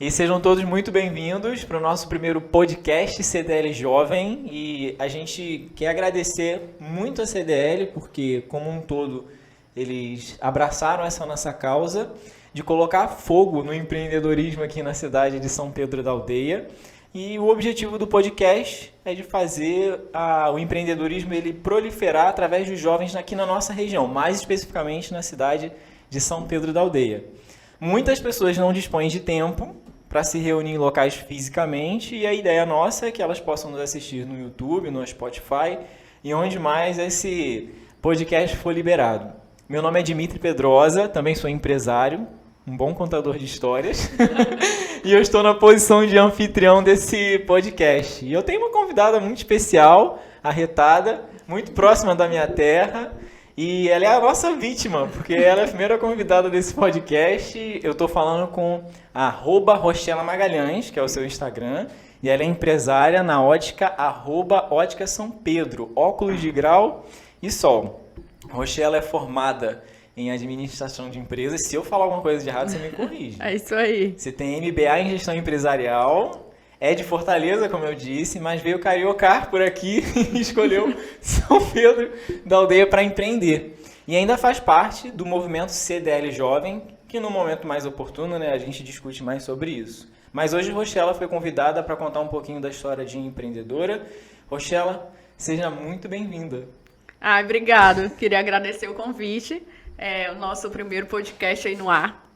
E sejam todos muito bem-vindos para o nosso primeiro podcast CDL Jovem. E a gente quer agradecer muito a CDL, porque, como um todo, eles abraçaram essa nossa causa de colocar fogo no empreendedorismo aqui na cidade de São Pedro da Aldeia. E o objetivo do podcast é de fazer o empreendedorismo ele proliferar através dos jovens aqui na nossa região, mais especificamente na cidade de São Pedro da Aldeia. Muitas pessoas não dispõem de tempo para se reunir em locais fisicamente e a ideia nossa é que elas possam nos assistir no YouTube, no Spotify e onde mais esse podcast for liberado. Meu nome é Dimitri Pedrosa, também sou empresário, um bom contador de histórias e eu estou na posição de anfitrião desse podcast. E eu tenho uma convidada muito especial, a Retada, muito próxima da minha terra. E ela é a nossa vítima, porque ela é a primeira convidada desse podcast. Eu estou falando com a @Rochela Magalhães, que é o seu Instagram, e ela é empresária na ótica @Ótica São Pedro, óculos de grau e sol. Rochela é formada em administração de empresas. Se eu falar alguma coisa de errado, você me corrige. É isso aí. Você tem MBA em gestão empresarial. É de Fortaleza, como eu disse, mas veio cariocar por aqui e escolheu São Pedro da Aldeia para empreender. E ainda faz parte do movimento CDL Jovem, que no momento mais oportuno, né, a gente discute mais sobre isso. Mas hoje Rochela foi convidada para contar um pouquinho da história de empreendedora. Rochela, seja muito bem-vinda. Obrigado. Queria agradecer o convite. É o nosso primeiro podcast aí no ar.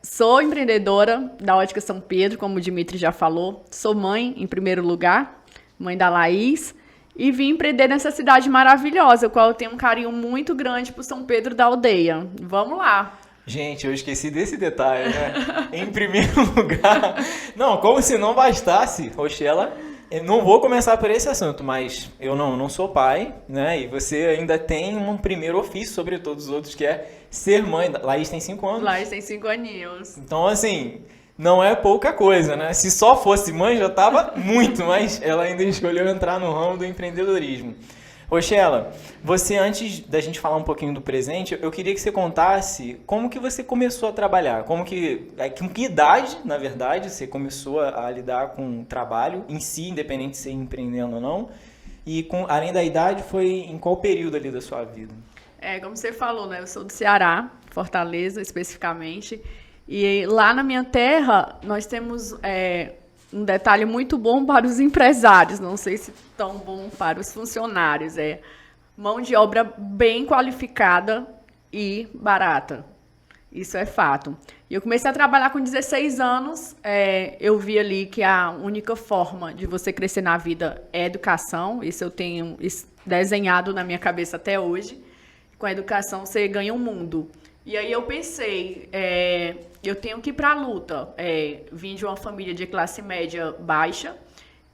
Sou empreendedora da Ótica São Pedro, como o Dimitri já falou. Sou mãe, em primeiro lugar, mãe da Laís. E vim empreender nessa cidade maravilhosa, a qual eu tenho um carinho muito grande por São Pedro da Aldeia. Vamos lá! Gente, eu esqueci desse detalhe, né? Em primeiro lugar... Não, como se não bastasse, Rochela... Eu não vou começar por esse assunto, mas eu não sou pai, né? E você ainda tem um primeiro ofício sobre todos os outros, que é ser mãe. Laís tem 5 anos. Laís tem 5 aninhos. Então, assim, não é pouca coisa, né? Se só fosse mãe, já tava muito, mas ela ainda escolheu entrar no ramo do empreendedorismo. Rochela, você, antes da gente falar um pouquinho do presente, eu queria que você contasse como que você começou a trabalhar, com que idade, na verdade, você começou a lidar com o trabalho em si, independente de ser empreendendo ou não, e além da idade, foi em qual período ali da sua vida? Como você falou, né? Eu sou do Ceará, Fortaleza especificamente, e lá na minha terra nós temos... um detalhe muito bom para os empresários, não sei se tão bom para os funcionários, mão de obra bem qualificada e barata. Isso é fato. E eu comecei a trabalhar com 16 anos, eu vi ali que a única forma de você crescer na vida é educação, isso eu tenho desenhado na minha cabeça até hoje. Com a educação você ganha um mundo. E aí eu pensei, eu tenho que ir para a luta. Vim de uma família de classe média baixa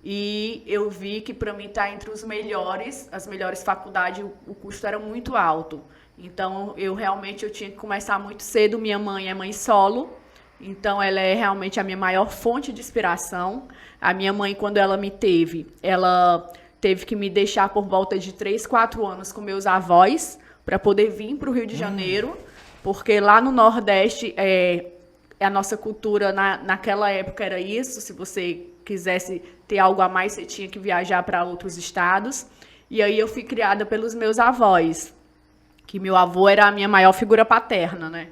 e eu vi que para mim estar entre as melhores faculdades, o custo era muito alto. Então, eu tinha que começar muito cedo. Minha mãe é mãe solo, então ela é realmente a minha maior fonte de inspiração. A minha mãe, quando ela me teve, ela teve que me deixar por volta de 3, 4 anos com meus avós para poder vir para o Rio de Janeiro. Porque lá no Nordeste, a nossa cultura naquela época era isso. Se você quisesse ter algo a mais, você tinha que viajar para outros estados. E aí eu fui criada pelos meus avós, que meu avô era a minha maior figura paterna, né?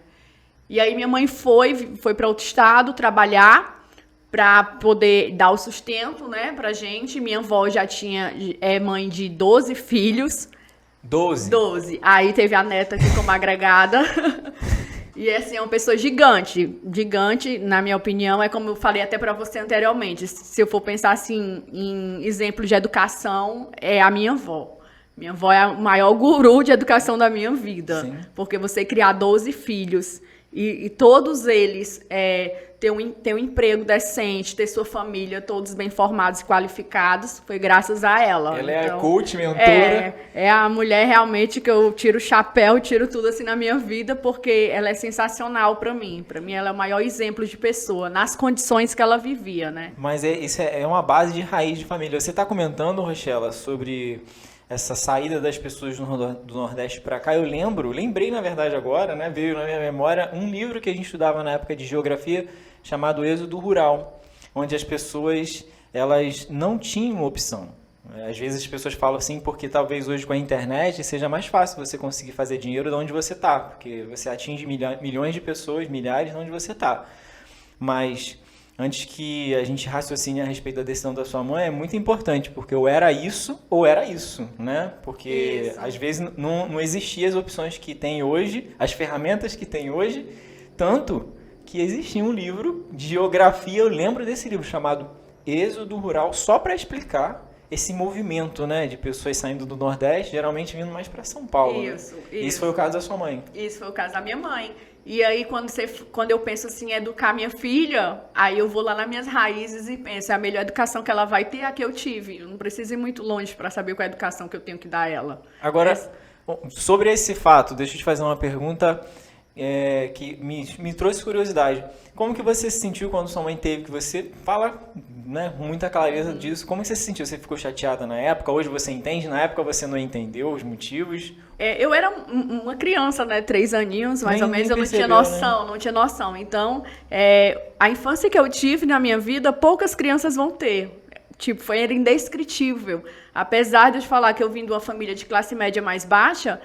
E aí minha mãe foi para outro estado trabalhar para poder dar o sustento, né, pra gente. Minha avó já é mãe de 12 filhos. 12. Aí teve a neta aqui como agregada. E assim, é uma pessoa gigante. Gigante, na minha opinião, é como eu falei até para você anteriormente. Se eu for pensar assim em exemplo de educação, é a minha avó. Minha avó é o maior guru de educação da minha vida. Sim. Porque você criar 12 filhos e todos eles ter um emprego decente, ter sua família, todos bem formados e qualificados, foi graças a ela. Ela é a coach, mentora. É a mulher realmente que eu tiro o chapéu, tiro tudo assim na minha vida, porque ela é sensacional para mim. Para mim, ela é o maior exemplo de pessoa, nas condições que ela vivia, né? Mas isso é uma base de raiz de família. Você está comentando, Rochela, sobre essa saída das pessoas do Nordeste para cá. Eu lembrei na verdade agora, né, veio na minha memória um livro que a gente estudava na época de geografia, chamado Êxodo Rural, onde as pessoas elas não tinham opção. Às vezes as pessoas falam assim porque talvez hoje com a internet seja mais fácil você conseguir fazer dinheiro de onde você está, porque você atinge milhões de pessoas, milhares de onde você está. Mas antes que a gente raciocine a respeito da decisão da sua mãe, é muito importante, porque ou era isso, né? Porque Isso. às vezes não existiam as opções que tem hoje, as ferramentas que tem hoje, tanto que existia um livro de geografia, eu lembro desse livro, chamado Êxodo Rural, só para explicar esse movimento, né, de pessoas saindo do Nordeste, geralmente vindo mais para São Paulo. Isso, né? isso. Isso foi o caso da sua mãe. Isso foi o caso da minha mãe. E aí, quando eu penso assim, em educar minha filha, aí eu vou lá nas minhas raízes e penso, é a melhor educação que ela vai ter é a que eu tive. Eu não preciso ir muito longe para saber qual é a educação que eu tenho que dar a ela. Agora, sobre esse fato, deixa eu te fazer uma pergunta que me trouxe curiosidade. Como que você se sentiu quando sua mãe teve, que você fala, né, com muita clareza disso, como que você se sentiu? Você ficou chateada na época? Hoje você entende? Na época você não entendeu os motivos? Eu era uma criança, né, 3 aninhos, mais ou menos, eu não tinha percebeu, noção, não tinha noção. Então, a infância que eu tive na minha vida, poucas crianças vão ter. Tipo, era indescritível. Apesar de eu te falar que eu vim de uma família de classe média mais baixa,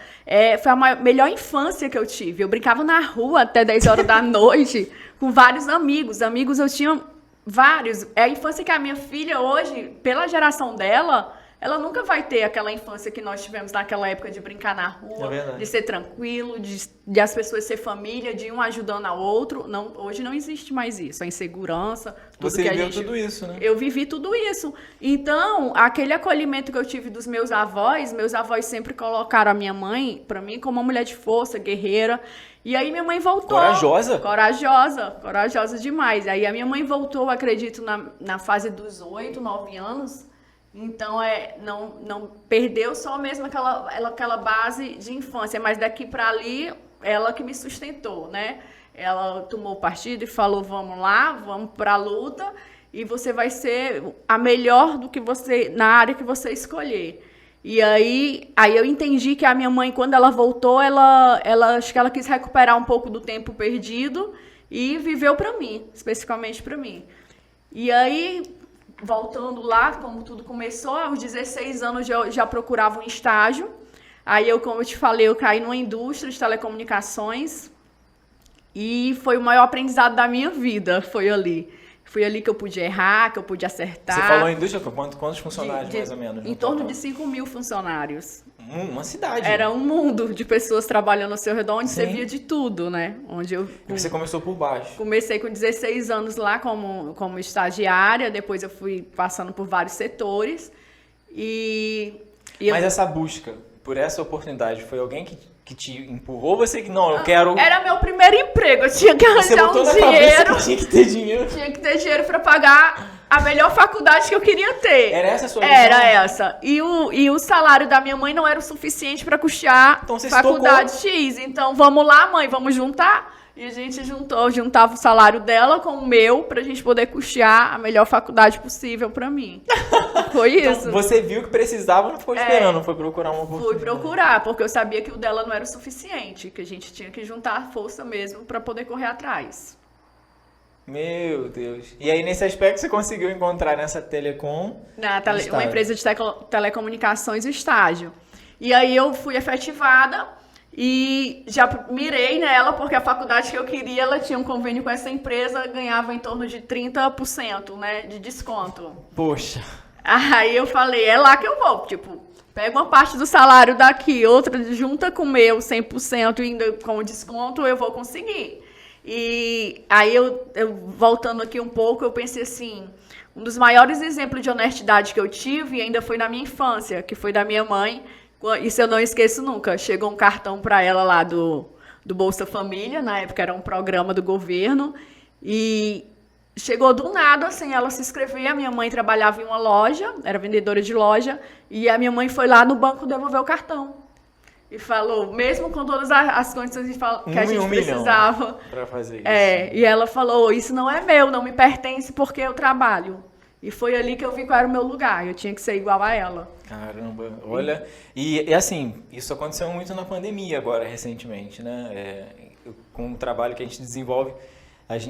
foi a melhor infância que eu tive. Eu brincava na rua até 10 horas da noite com vários amigos. Amigos eu tinha vários. É a infância que a minha filha hoje, pela geração dela, ela nunca vai ter aquela infância que nós tivemos naquela época de brincar na rua, de ser tranquilo, de as pessoas ser família, de um ajudando ao outro. Não, hoje não existe mais isso, a insegurança, tudo Você que a viveu gente... tudo isso, né? Eu vivi tudo isso. Então, aquele acolhimento que eu tive dos meus avós sempre colocaram a minha mãe, pra mim, como uma mulher de força, guerreira. E aí minha mãe voltou. Corajosa? Corajosa demais. Aí a minha mãe voltou, acredito, na fase dos 8, 9 anos. Então, não perdeu só mesmo aquela base de infância, mas daqui para ali, ela que me sustentou, né? Ela tomou partido e falou, vamos lá, vamos para a luta, e você vai ser a melhor do que você, na área que você escolher. E aí eu entendi que a minha mãe, quando ela voltou, acho que ela quis recuperar um pouco do tempo perdido e viveu para mim, especificamente para mim. E aí, voltando lá, como tudo começou, aos 16 anos eu já procurava um estágio. Aí como eu te falei, eu caí numa indústria de telecomunicações e foi o maior aprendizado da minha vida, foi ali. Foi ali que eu pude errar, que eu pude acertar. Você falou em indústria, quantos funcionários mais ou menos? Em torno de 5.000 funcionários. Uma cidade. Era um mundo de pessoas trabalhando ao seu redor, onde Sim. você via de tudo, né? E você começou por baixo. Comecei com 16 anos lá como estagiária, depois eu fui passando por vários setores. Mas essa busca por essa oportunidade, foi alguém que te empurrou? Você que não, eu quero... Era meu primeiro emprego, eu tinha que arranjar um dinheiro. Que tinha que ter dinheiro. Tinha que ter dinheiro para pagar a melhor faculdade que eu queria ter. Era essa a sua visão? Era essa. E o salário da minha mãe não era o suficiente para custear faculdade X. Então, vamos lá, mãe, vamos juntar? E a gente juntava o salário dela com o meu pra gente poder custear a melhor faculdade possível pra mim. Foi isso. Então, você viu que precisava, não ficou esperando, foi procurar uma oportunidade. Fui procurar, porque eu sabia que o dela não era o suficiente, que a gente tinha que juntar força mesmo pra poder correr atrás. Meu Deus. E aí, nesse aspecto, você conseguiu encontrar nessa Telecom... Uma empresa de telecomunicações, o estágio. E aí eu fui efetivada e já mirei nela, porque a faculdade que eu queria, ela tinha um convênio com essa empresa, ganhava em torno de 30%, né, de desconto. Poxa. Aí eu falei, é lá que eu vou, tipo, pega uma parte do salário daqui, outra junta com o meu 100% ainda com desconto, eu vou conseguir. E aí eu voltando aqui um pouco, eu pensei assim, um dos maiores exemplos de honestidade que eu tive ainda foi na minha infância, que foi da minha mãe. Isso eu não esqueço nunca. Chegou um cartão para ela lá do Bolsa Família, na época era um programa do governo, e chegou do nada, sem ela se inscrever. A minha mãe trabalhava em uma loja, era vendedora de loja, e a minha mãe foi lá no banco devolver o cartão. E falou, mesmo com todas as condições que a gente precisava. Para fazer isso. E ela falou, isso não é meu, não me pertence porque eu trabalho. E foi ali que eu vi qual era o meu lugar, eu tinha que ser igual a ela. Caramba, olha, e assim, isso aconteceu muito na pandemia agora, recentemente, né? Com o trabalho que a gente desenvolve,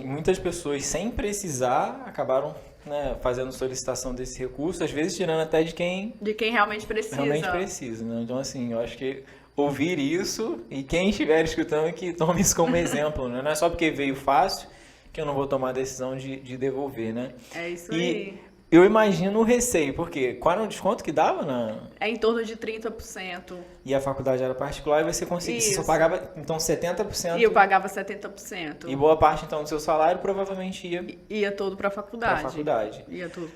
Muitas pessoas, sem precisar, acabaram, né, fazendo solicitação desse recurso, às vezes tirando até de quem realmente precisa. Realmente precisa, né? Então, assim, eu acho que ouvir isso, e quem estiver escutando, que tome isso como exemplo, né? Não é só porque veio fácil que eu não vou tomar a decisão de devolver, né? É isso e aí. Eu imagino o receio, porque qual era o desconto que dava? É em torno de 30%. E a faculdade era particular e você conseguia, você só pagava, então, 70%? E eu pagava 70%. E boa parte, então, do seu salário provavelmente ia todo para a faculdade. Ia tudo.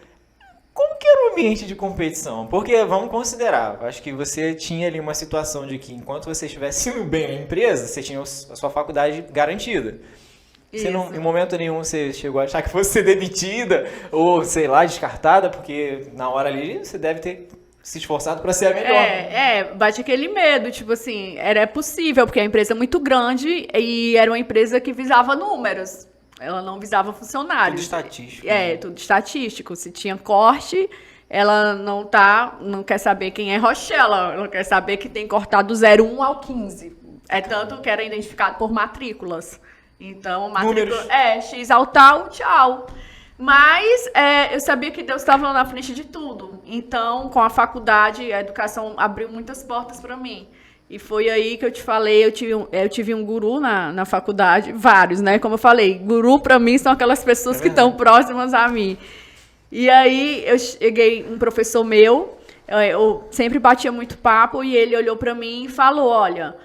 Como que era o ambiente de competição? Porque, vamos considerar, acho que você tinha ali uma situação de que, enquanto você estivesse indo bem na empresa, você tinha a sua faculdade garantida. Você não, em momento nenhum você chegou a achar que fosse ser demitida ou, sei lá, descartada, porque na hora ali você deve ter se esforçado para ser a melhor. Bate aquele medo, tipo assim, era possível, porque a empresa é muito grande e era uma empresa que visava números. Ela não visava funcionários. Tudo estatístico. Tudo estatístico. Se tinha corte, ela não quer saber quem é Rochella, ela quer saber que tem cortado do 01 ao 15. É tanto que era identificado por matrículas. Então, matrícula X ao tal, tchau. Mas eu sabia que Deus estava na frente de tudo. Então, com a faculdade, a educação abriu muitas portas para mim. E foi aí que eu te falei, eu tive um guru na faculdade, vários, né? Como eu falei, guru para mim são aquelas pessoas que estão próximas a mim. E aí eu cheguei, um professor meu, eu sempre batia muito papo, e ele olhou para mim e falou, olha,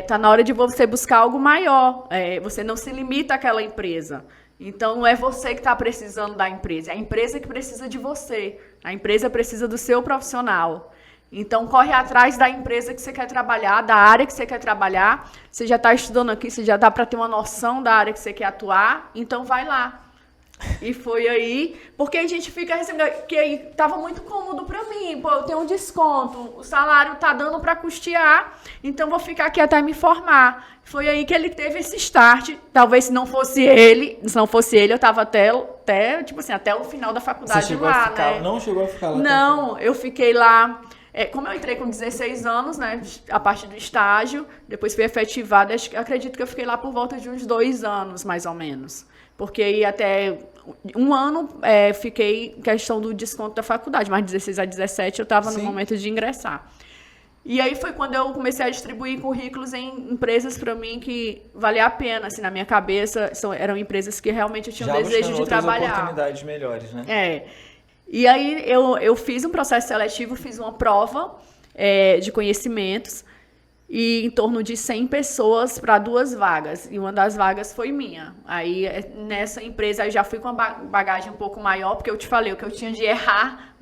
tá na hora de você buscar algo maior, você não se limita àquela empresa. Então, não é você que está precisando da empresa, é a empresa que precisa de você. A empresa precisa do seu profissional. Então, corre atrás da empresa que você quer trabalhar, da área que você quer trabalhar. Você já está estudando aqui, você já dá para ter uma noção da área que você quer atuar. Então, vai lá. E foi aí, porque a gente fica recebendo, que aí estava muito cômodo para mim, pô, eu tenho um desconto, o salário tá dando para custear, então vou ficar aqui até me formar. Foi aí que ele teve esse start. Talvez se não fosse ele, eu tava até tipo assim, até o final da faculdade. Você chegou lá, a ficar, né? Não chegou a ficar lá? Não, eu fiquei lá. Como eu entrei com 16 anos, né, a partir do estágio, depois fui efetivada, acredito que eu fiquei lá por volta de uns 2 anos, mais ou menos. Porque aí até 1 ano fiquei questão do desconto da faculdade, mas 16 a 17 eu estava no momento de ingressar. E aí foi quando eu comecei a distribuir currículos em empresas para mim que valia a pena, assim, na minha cabeça, eram empresas que realmente eu tinha um desejo de trabalhar. Oportunidades melhores, né? E aí eu fiz um processo seletivo, fiz uma prova de conhecimentos, e em torno de 100 pessoas para 2 vagas, e uma das vagas foi minha. Aí, nessa empresa, eu já fui com uma bagagem um pouco maior, porque eu te falei o que eu tinha de errar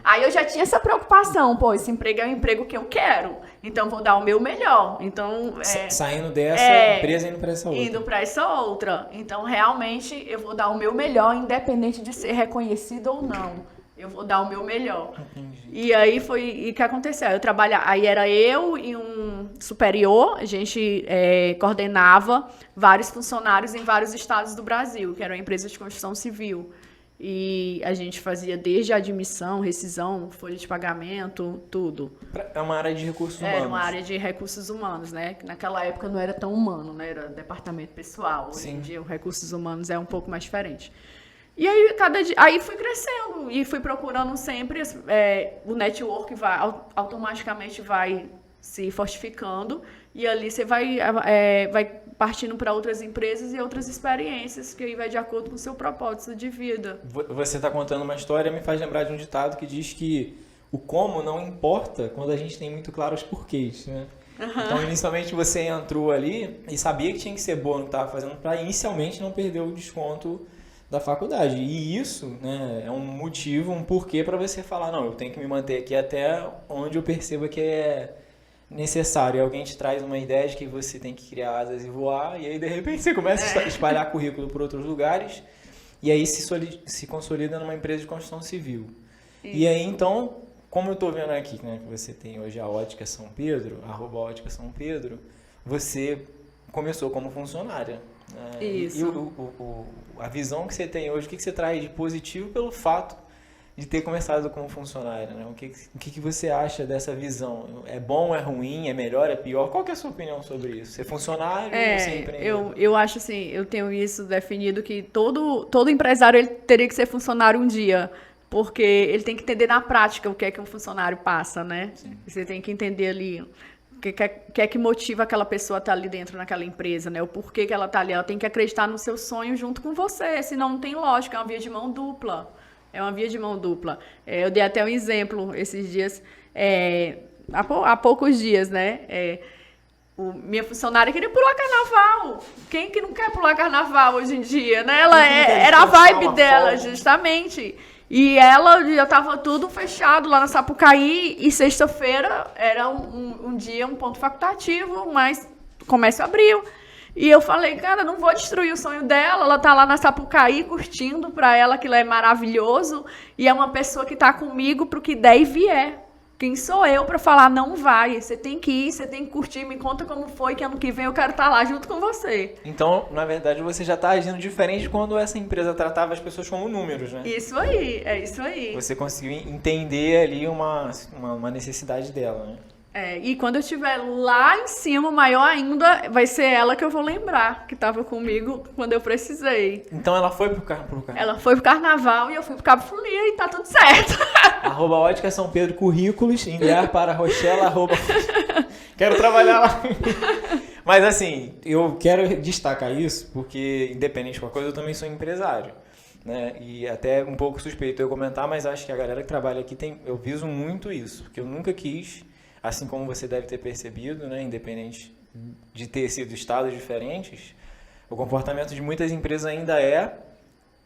Aí eu já tinha essa preocupação, pô, esse emprego é um emprego que eu quero, então vou dar o meu melhor. Então, saindo dessa empresa e indo para essa outra. Indo para essa outra. Então, realmente, eu vou dar o meu melhor, independente de ser reconhecido ou não. Eu vou dar o meu melhor. Entendi. E aí foi o que aconteceu. Aí era eu e um superior, a gente coordenava vários funcionários em vários estados do Brasil, que era uma empresa de construção civil. E a gente fazia desde a admissão, rescisão, folha de pagamento, tudo. É uma área de recursos humanos. Era uma área de recursos humanos, né? Que naquela época não era tão humano, né? Era departamento pessoal. Hoje em dia, o recursos humanos é um pouco mais diferente. E aí, aí fui crescendo e fui procurando sempre, o network automaticamente vai se fortificando, e ali você vai partindo para outras empresas e outras experiências, que aí vai de acordo com o seu propósito de vida. Você está contando uma história, me faz lembrar de um ditado que diz que o como não importa quando a gente tem muito claro os porquês, né? Uhum. Então, inicialmente você entrou ali e sabia que tinha que ser boa no que estava fazendo para inicialmente não perder o desconto da faculdade. E isso, né, é um motivo, um porquê para você falar, não, eu tenho que me manter aqui até onde eu perceba que é necessário. E alguém te traz uma ideia de que você tem que criar asas e voar, e aí de repente você começa a espalhar currículo por outros lugares, e aí se consolida numa empresa de construção civil. Isso. E aí então, como eu estou vendo aqui, né, que você tem hoje a Ótica São Pedro, @Ótica São Pedro, você começou como funcionária. Isso. E a visão que você tem hoje, o que você traz de positivo pelo fato de ter começado como funcionário, né? O que você acha dessa visão? É bom, é ruim, é melhor, é pior? Qual que é a sua opinião sobre isso? Ser funcionário ou ser empreendedor? Eu acho assim, eu tenho isso definido que todo empresário ele teria que ser funcionário um dia, porque ele tem que entender na prática o que é que um funcionário passa, né? Sim. Você tem que entender ali o que é que motiva aquela pessoa a estar ali dentro naquela empresa, né? O porquê que ela está ali. Ela tem que acreditar no seu sonho junto com você, senão não tem lógica, é uma via de mão dupla. É uma via de mão dupla. Eu dei até um exemplo esses dias, há poucos dias, né? Minha funcionária queria pular carnaval. Quem que não quer pular carnaval hoje em dia, né? Era a vibe dela, justamente. E ela já estava tudo fechado lá na Sapucaí, e sexta-feira era um dia, um ponto facultativo, mas o comércio abriu. E eu falei, cara, não vou destruir o sonho dela, ela tá lá na Sapucaí curtindo, pra ela aquilo é maravilhoso, e é uma pessoa que tá comigo pro que der e vier. Quem sou eu pra falar, não vai, você tem que ir, você tem que curtir, me conta como foi, que ano que vem eu quero estar lá junto com você. Então, na verdade, você já tá agindo diferente de quando essa empresa tratava as pessoas como números, né? Isso aí, é isso aí. Você conseguiu entender ali uma necessidade dela, né? E quando eu estiver lá em cima, maior ainda, vai ser ela que eu vou lembrar, que estava comigo quando eu precisei. Então ela foi pro carnaval? Ela foi pro carnaval e eu fui pro Cabo Folia e tá tudo certo. @ótica São Pedro currículos, enviar para Rochela, Quero trabalhar lá. Mas assim, eu quero destacar isso porque, independente de qualquer coisa, eu também sou empresário. Né? E até um pouco suspeito eu comentar, mas acho que a galera que trabalha aqui eu viso muito isso, porque eu nunca quis, assim como você deve ter percebido, né, independente de ter sido estados diferentes, o comportamento de muitas empresas ainda é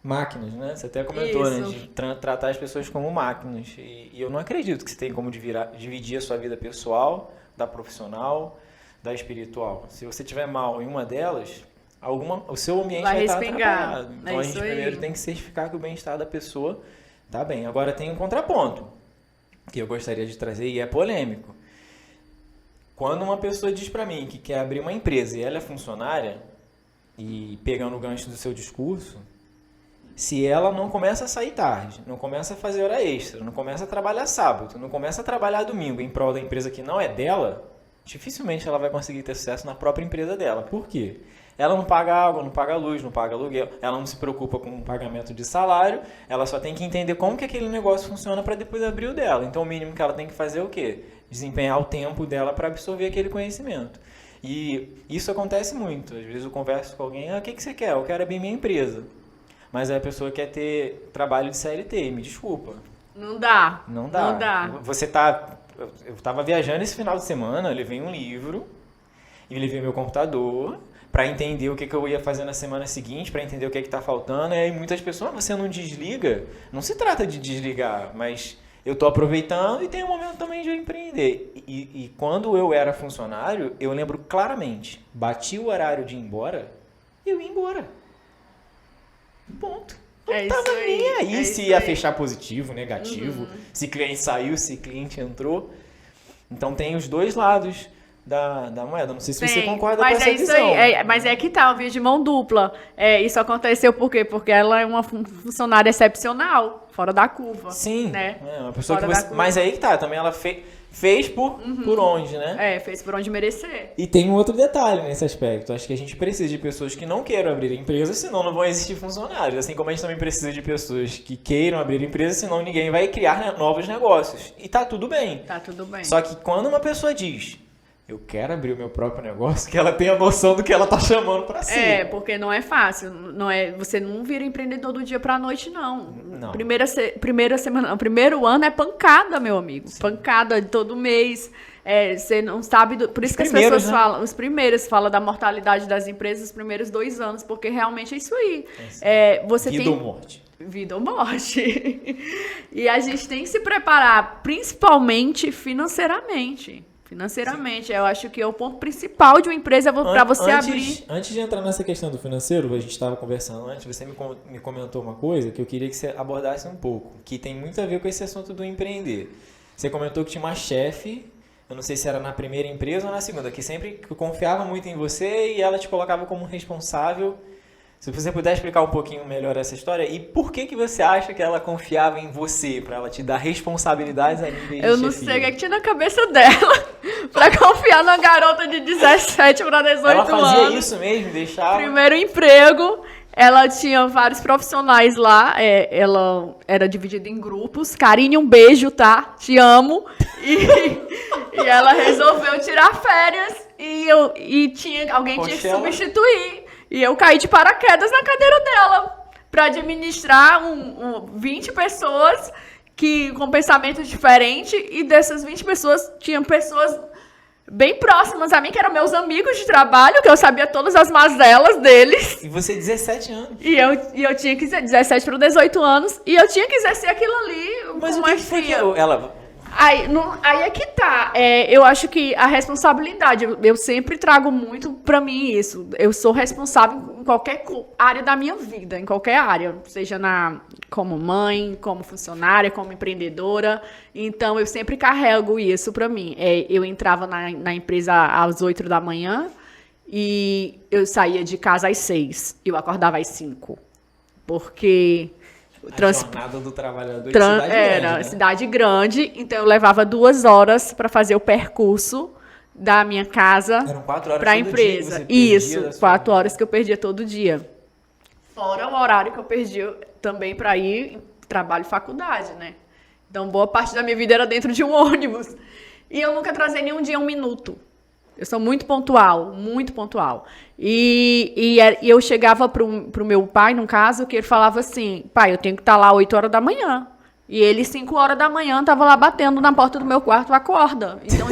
máquinas, né? Você até comentou, né, de tratar as pessoas como máquinas. E eu não acredito que você tem como dividir a sua vida pessoal, da profissional, da espiritual. Se você estiver mal em uma delas, o seu ambiente vai estar atrapalhado. Então a gente primeiro tem que certificar que o bem-estar da pessoa está bem. Agora tem um contraponto, que eu gostaria de trazer e é polêmico. Quando uma pessoa diz para mim que quer abrir uma empresa e ela é funcionária, e pegando o gancho do seu discurso, se ela não começa a sair tarde, não começa a fazer hora extra, não começa a trabalhar sábado, não começa a trabalhar domingo em prol da empresa que não é dela, dificilmente ela vai conseguir ter sucesso na própria empresa dela. Por quê? Ela não paga água, não paga luz, não paga aluguel, ela não se preocupa com o pagamento de salário, ela só tem que entender como que aquele negócio funciona para depois abrir o dela. Então o mínimo que ela tem que fazer é o quê? Desempenhar o tempo dela para absorver aquele conhecimento. E isso acontece muito. Às vezes eu converso com alguém, o que você quer? Eu quero abrir minha empresa. Mas aí a pessoa quer ter trabalho de CLT, me desculpa. Não dá. Não dá. Eu estava viajando esse final de semana, eu levei um livro e levei meu computador para entender o que eu ia fazer na semana seguinte, para entender o que está faltando. E aí muitas pessoas, você não desliga. Não se trata de desligar, mas eu estou aproveitando e tem um momento também de eu empreender. E quando eu era funcionário, eu lembro claramente, bati o horário de ir embora, eu ia embora. Ponto. Não tava nem aí se ia fechar positivo, negativo, se cliente saiu, se cliente entrou. Então tem os dois lados da moeda. Não sei se você concorda com essa visão. Mas é que tá, uma via de mão dupla. Isso aconteceu por quê? Porque ela é uma funcionária excepcional, fora da curva. Sim, né? Uma pessoa que você... Mas aí que tá, também ela fez por onde, né? Fez por onde merecer. E tem um outro detalhe nesse aspecto. Acho que a gente precisa de pessoas que não queiram abrir empresas, senão não vão existir funcionários. Assim como a gente também precisa de pessoas que queiram abrir empresas, senão ninguém vai criar novos negócios. E tá tudo bem. Tá tudo bem. Só que quando uma pessoa diz, eu quero abrir o meu próprio negócio, que ela tenha a noção do que ela tá chamando pra si. Porque não é fácil. Você não vira empreendedor do dia pra noite, não. Primeira semana, o primeiro ano é pancada, meu amigo. Sim. Pancada de todo mês. Você não sabe... Por isso que as pessoas falam... Os primeiros falam da mortalidade das empresas os primeiros 2 anos, porque realmente é isso aí. Vida ou morte. Vida ou morte. E a gente tem que se preparar, principalmente financeiramente. Sim. Eu acho que é o ponto principal de uma empresa para você abrir. Antes de entrar nessa questão do financeiro, a gente estava conversando antes, você me comentou uma coisa que eu queria que você abordasse um pouco, que tem muito a ver com esse assunto do empreender. Você comentou que tinha uma chefe, eu não sei se era na primeira empresa ou na segunda, que sempre confiava muito em você e ela te colocava como responsável Se você puder explicar um pouquinho melhor essa história e por que você acha que ela confiava em você, para ela te dar responsabilidades a nível de Eu não chefia? sei o que tinha na cabeça dela pra confiar numa garota de 17 para 18 anos. Ela fazia isso mesmo, deixava... Primeiro emprego, ela tinha vários profissionais lá, ela era dividida em grupos. Karine, um beijo, tá? Te amo. E ela resolveu tirar férias e alguém tinha que substituir. E eu caí de paraquedas na cadeira dela para administrar 20 pessoas com pensamentos diferentes. E dessas 20 pessoas, tinham pessoas bem próximas a mim, que eram meus amigos de trabalho, que eu sabia todas as mazelas deles. E você, 17 anos. E eu tinha que ser 17 para 18 anos, e eu tinha que exercer aquilo ali. Mas o que foi que ela... Aí é que tá. Eu acho que a responsabilidade, eu sempre trago muito pra mim isso. Eu sou responsável em qualquer área da minha vida, em qualquer área, seja como mãe, como funcionária, como empreendedora. Então, eu sempre carrego isso pra mim. Eu entrava na empresa às 8 da manhã e eu saía de casa às 6. Eu acordava às 5. Porque... A jornada do trabalhador de cidade era grande, né? Cidade grande, então eu levava 2 horas para fazer o percurso da minha casa para a empresa. Isso, 4 horas que eu perdia todo dia. Fora o horário que eu perdia também para ir trabalho e faculdade, né? Então, boa parte da minha vida era dentro de um ônibus. E eu nunca atrasei nenhum dia 1 minuto. Eu sou muito pontual, muito pontual. E eu chegava pro meu pai, no caso, que ele falava assim, pai, eu tenho que estar lá 8 horas da manhã. E ele, 5 horas da manhã, estava lá batendo na porta do meu quarto, acorda. Então,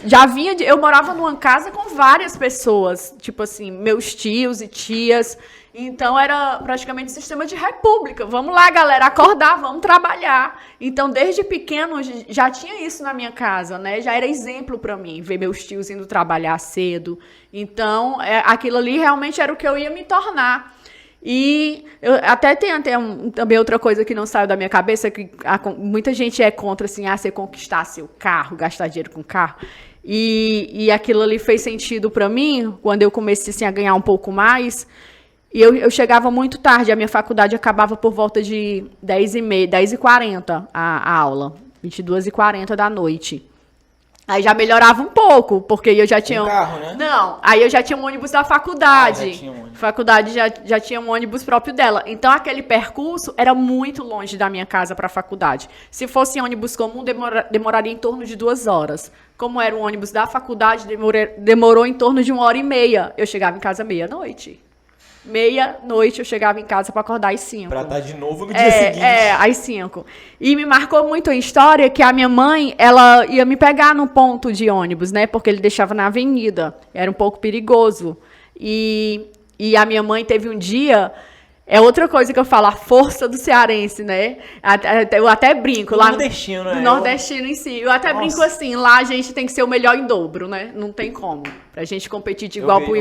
já vinha... Eu morava numa casa com várias pessoas, tipo assim, meus tios e tias. Então, era praticamente um sistema de república. Vamos lá, galera, acordar, vamos trabalhar. Então, desde pequeno, já tinha isso na minha casa, né? Já era exemplo para mim, ver meus tios indo trabalhar cedo. Então, aquilo ali realmente era o que eu ia me tornar. E eu até tem também outra coisa que não saiu da minha cabeça, que muita gente é contra, assim, você conquistar seu carro, gastar dinheiro com carro. E aquilo ali fez sentido para mim, quando eu comecei assim, a ganhar um pouco mais. E eu chegava muito tarde, a minha faculdade acabava por volta de 10h30, 10h40 a aula, 22h40 da noite. Aí já melhorava um pouco, porque eu já tinha... carro, né? Não, aí eu já tinha um ônibus da faculdade. Já tinha um ônibus. Faculdade já tinha um ônibus próprio dela. Então, aquele percurso era muito longe da minha casa para a faculdade. Se fosse ônibus comum, demoraria em torno de 2 horas. Como era um ônibus da faculdade, demorou em torno de 1h30. Eu chegava em casa meia-noite. Meia-noite eu chegava em casa para acordar às 5. Pra estar de novo no dia seguinte. Às 5. E me marcou muito a história que a minha mãe, ela ia me pegar no ponto de ônibus, né? Porque ele deixava na avenida. Era um pouco perigoso. E a minha mãe teve um dia... É outra coisa que eu falo, a força do cearense, né? Eu até brinco. Do lá nordestino, né? Do nordestino em si. Eu até brinco assim, lá a gente tem que ser o melhor em dobro, né? Não tem como. Pra gente competir de igual para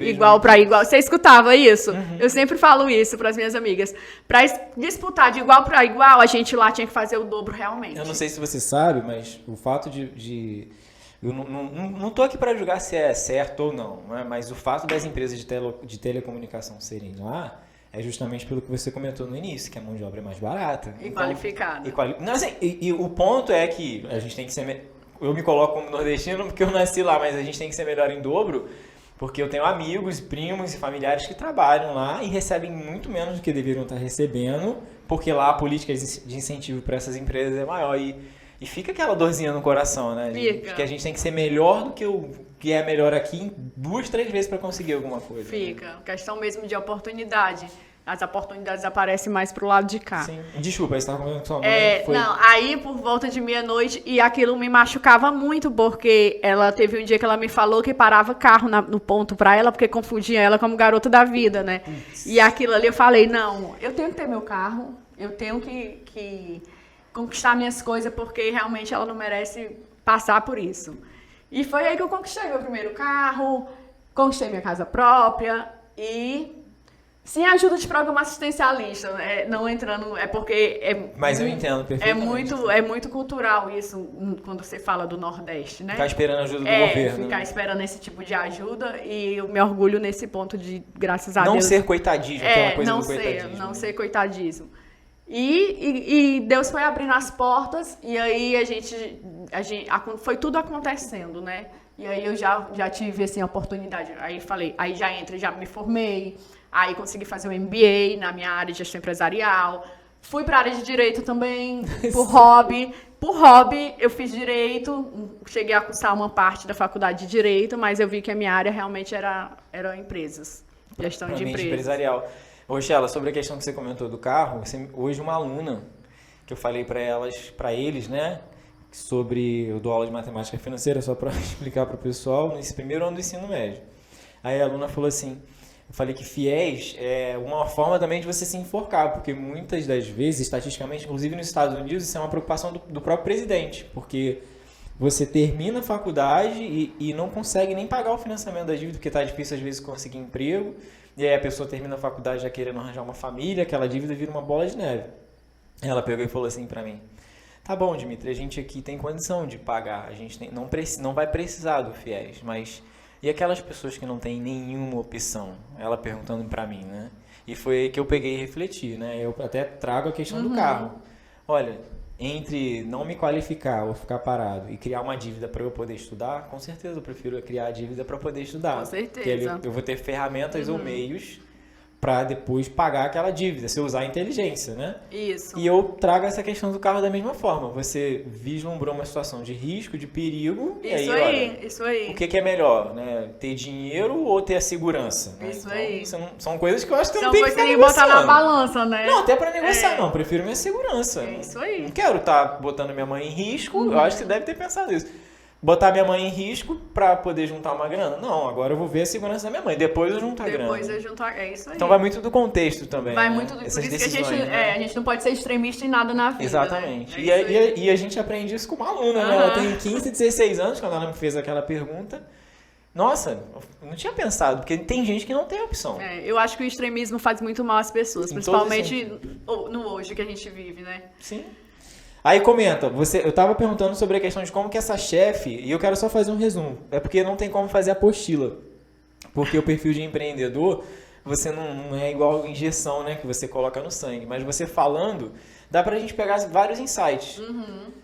igual para igual. Você escutava isso? Uhum. Eu sempre falo isso pras minhas amigas. Pra disputar de igual para igual, a gente lá tinha que fazer o dobro realmente. Eu não sei se você sabe, mas o fato de eu não tô aqui para julgar se é certo ou não, né? Mas o fato das empresas de telecomunicação serem lá é justamente pelo que você comentou no início, que a mão de obra é mais barata. E então, qualificada. Não, assim, e o ponto é que a gente tem que ser... Eu me coloco como nordestino porque eu nasci lá, mas a gente tem que ser melhor em dobro, porque eu tenho amigos, primos e familiares que trabalham lá e recebem muito menos do que deveriam estar recebendo, porque lá a política de incentivo para essas empresas é maior. E fica aquela dorzinha no coração, né? Que a gente tem que ser melhor do que o que é melhor aqui 2, 3 vezes para conseguir alguma coisa. Fica. Né? Questão mesmo de oportunidade. As oportunidades aparecem mais pro lado de cá. Sim. Desculpa, você estava comentando com sua mãe. Não, aí por volta de meia-noite, e aquilo me machucava muito, porque ela teve um dia que ela me falou que parava carro no ponto pra ela, porque confundia ela como garota da vida, né? E aquilo ali eu falei, não, eu tenho que ter meu carro, eu tenho que conquistar minhas coisas, porque realmente ela não merece passar por isso. E foi aí que eu conquistei meu primeiro carro, conquistei minha casa própria e Sem ajuda de programa assistencialista, né? Não entrando, é porque Mas eu entendo perfeitamente. É muito cultural isso, quando você fala do Nordeste, né? Ficar esperando a ajuda do governo. Ficar esperando esse tipo de ajuda, e eu me orgulho nesse ponto de, graças a Deus... Não ser coitadismo, que é uma coisa do coitadismo. Não ser coitadismo. E Deus foi abrindo as portas, e aí foi tudo acontecendo, né? E aí eu já tive, assim, a oportunidade. Aí falei, aí já me formei, aí consegui fazer um MBA na minha área de gestão empresarial. Fui para a área de direito também, por hobby. Por hobby, eu fiz direito, cheguei a cursar uma parte da faculdade de direito, mas eu vi que a minha área realmente era empresas, gestão de empresas. Empresarial. Rochela, sobre a questão que você comentou do carro, hoje uma aluna, que eu falei para eles, né, sobre eu dou aula de matemática financeira, só para explicar para o pessoal, nesse primeiro ano do ensino médio. Aí a aluna falou assim, eu falei que FIES é uma forma também de você se enforcar, porque muitas das vezes, estatisticamente, inclusive nos Estados Unidos, isso é uma preocupação do próprio presidente, porque você termina a faculdade e não consegue nem pagar o financiamento da dívida, porque está difícil às vezes conseguir emprego, e aí a pessoa termina a faculdade já querendo arranjar uma família, aquela dívida vira uma bola de neve. Ela pegou e falou assim para mim, tá bom, Dimitri, a gente aqui tem condição de pagar, a gente não vai precisar do FIES, mas e aquelas pessoas que não têm nenhuma opção? Ela perguntando para mim, né? E foi aí que eu peguei e refleti, né? Eu até trago a questão do carro. Olha, entre não me qualificar ou ficar parado e criar uma dívida para eu poder estudar, com certeza eu prefiro criar a dívida para poder estudar. Com certeza. Porque eu vou ter ferramentas ou meios para depois pagar aquela dívida, se eu usar a inteligência, né? Isso. E eu trago essa questão do carro da mesma forma. Você vislumbrou uma situação de risco, de perigo, e aí, olha, isso aí. o que é melhor, né? Ter dinheiro ou ter a segurança? Né? Isso então, aí. São coisas que eu acho que eu São não tenho que coisas ficar que botar negociando. na balança, né? Não, até para negociar não, prefiro minha segurança. É isso aí. Não quero estar botando minha mãe em risco, eu acho que você deve ter pensado isso. Botar minha mãe em risco para poder juntar uma grana? Não, agora eu vou ver a segurança da minha mãe, depois eu junto a grana. Depois eu junto é isso aí. Então vai muito do contexto também. Vai né? muito do... Essas Por isso decisões, que né? a gente não pode ser extremista em nada na vida. Exatamente. Né? E a gente aprende isso com uma aluna, né? Ela tem 15, 16 anos, quando ela me fez aquela pergunta. Nossa, eu não tinha pensado, porque tem gente que não tem opção. Eu acho que o extremismo faz muito mal às pessoas, principalmente no hoje que a gente vive, né? Sim. Aí comenta, eu tava perguntando sobre a questão de como que essa chefe, e eu quero só fazer um resumo, é porque não tem como fazer apostila, porque o perfil de empreendedor, você não é igual injeção, né, que você coloca no sangue, mas você falando, dá pra gente pegar vários insights.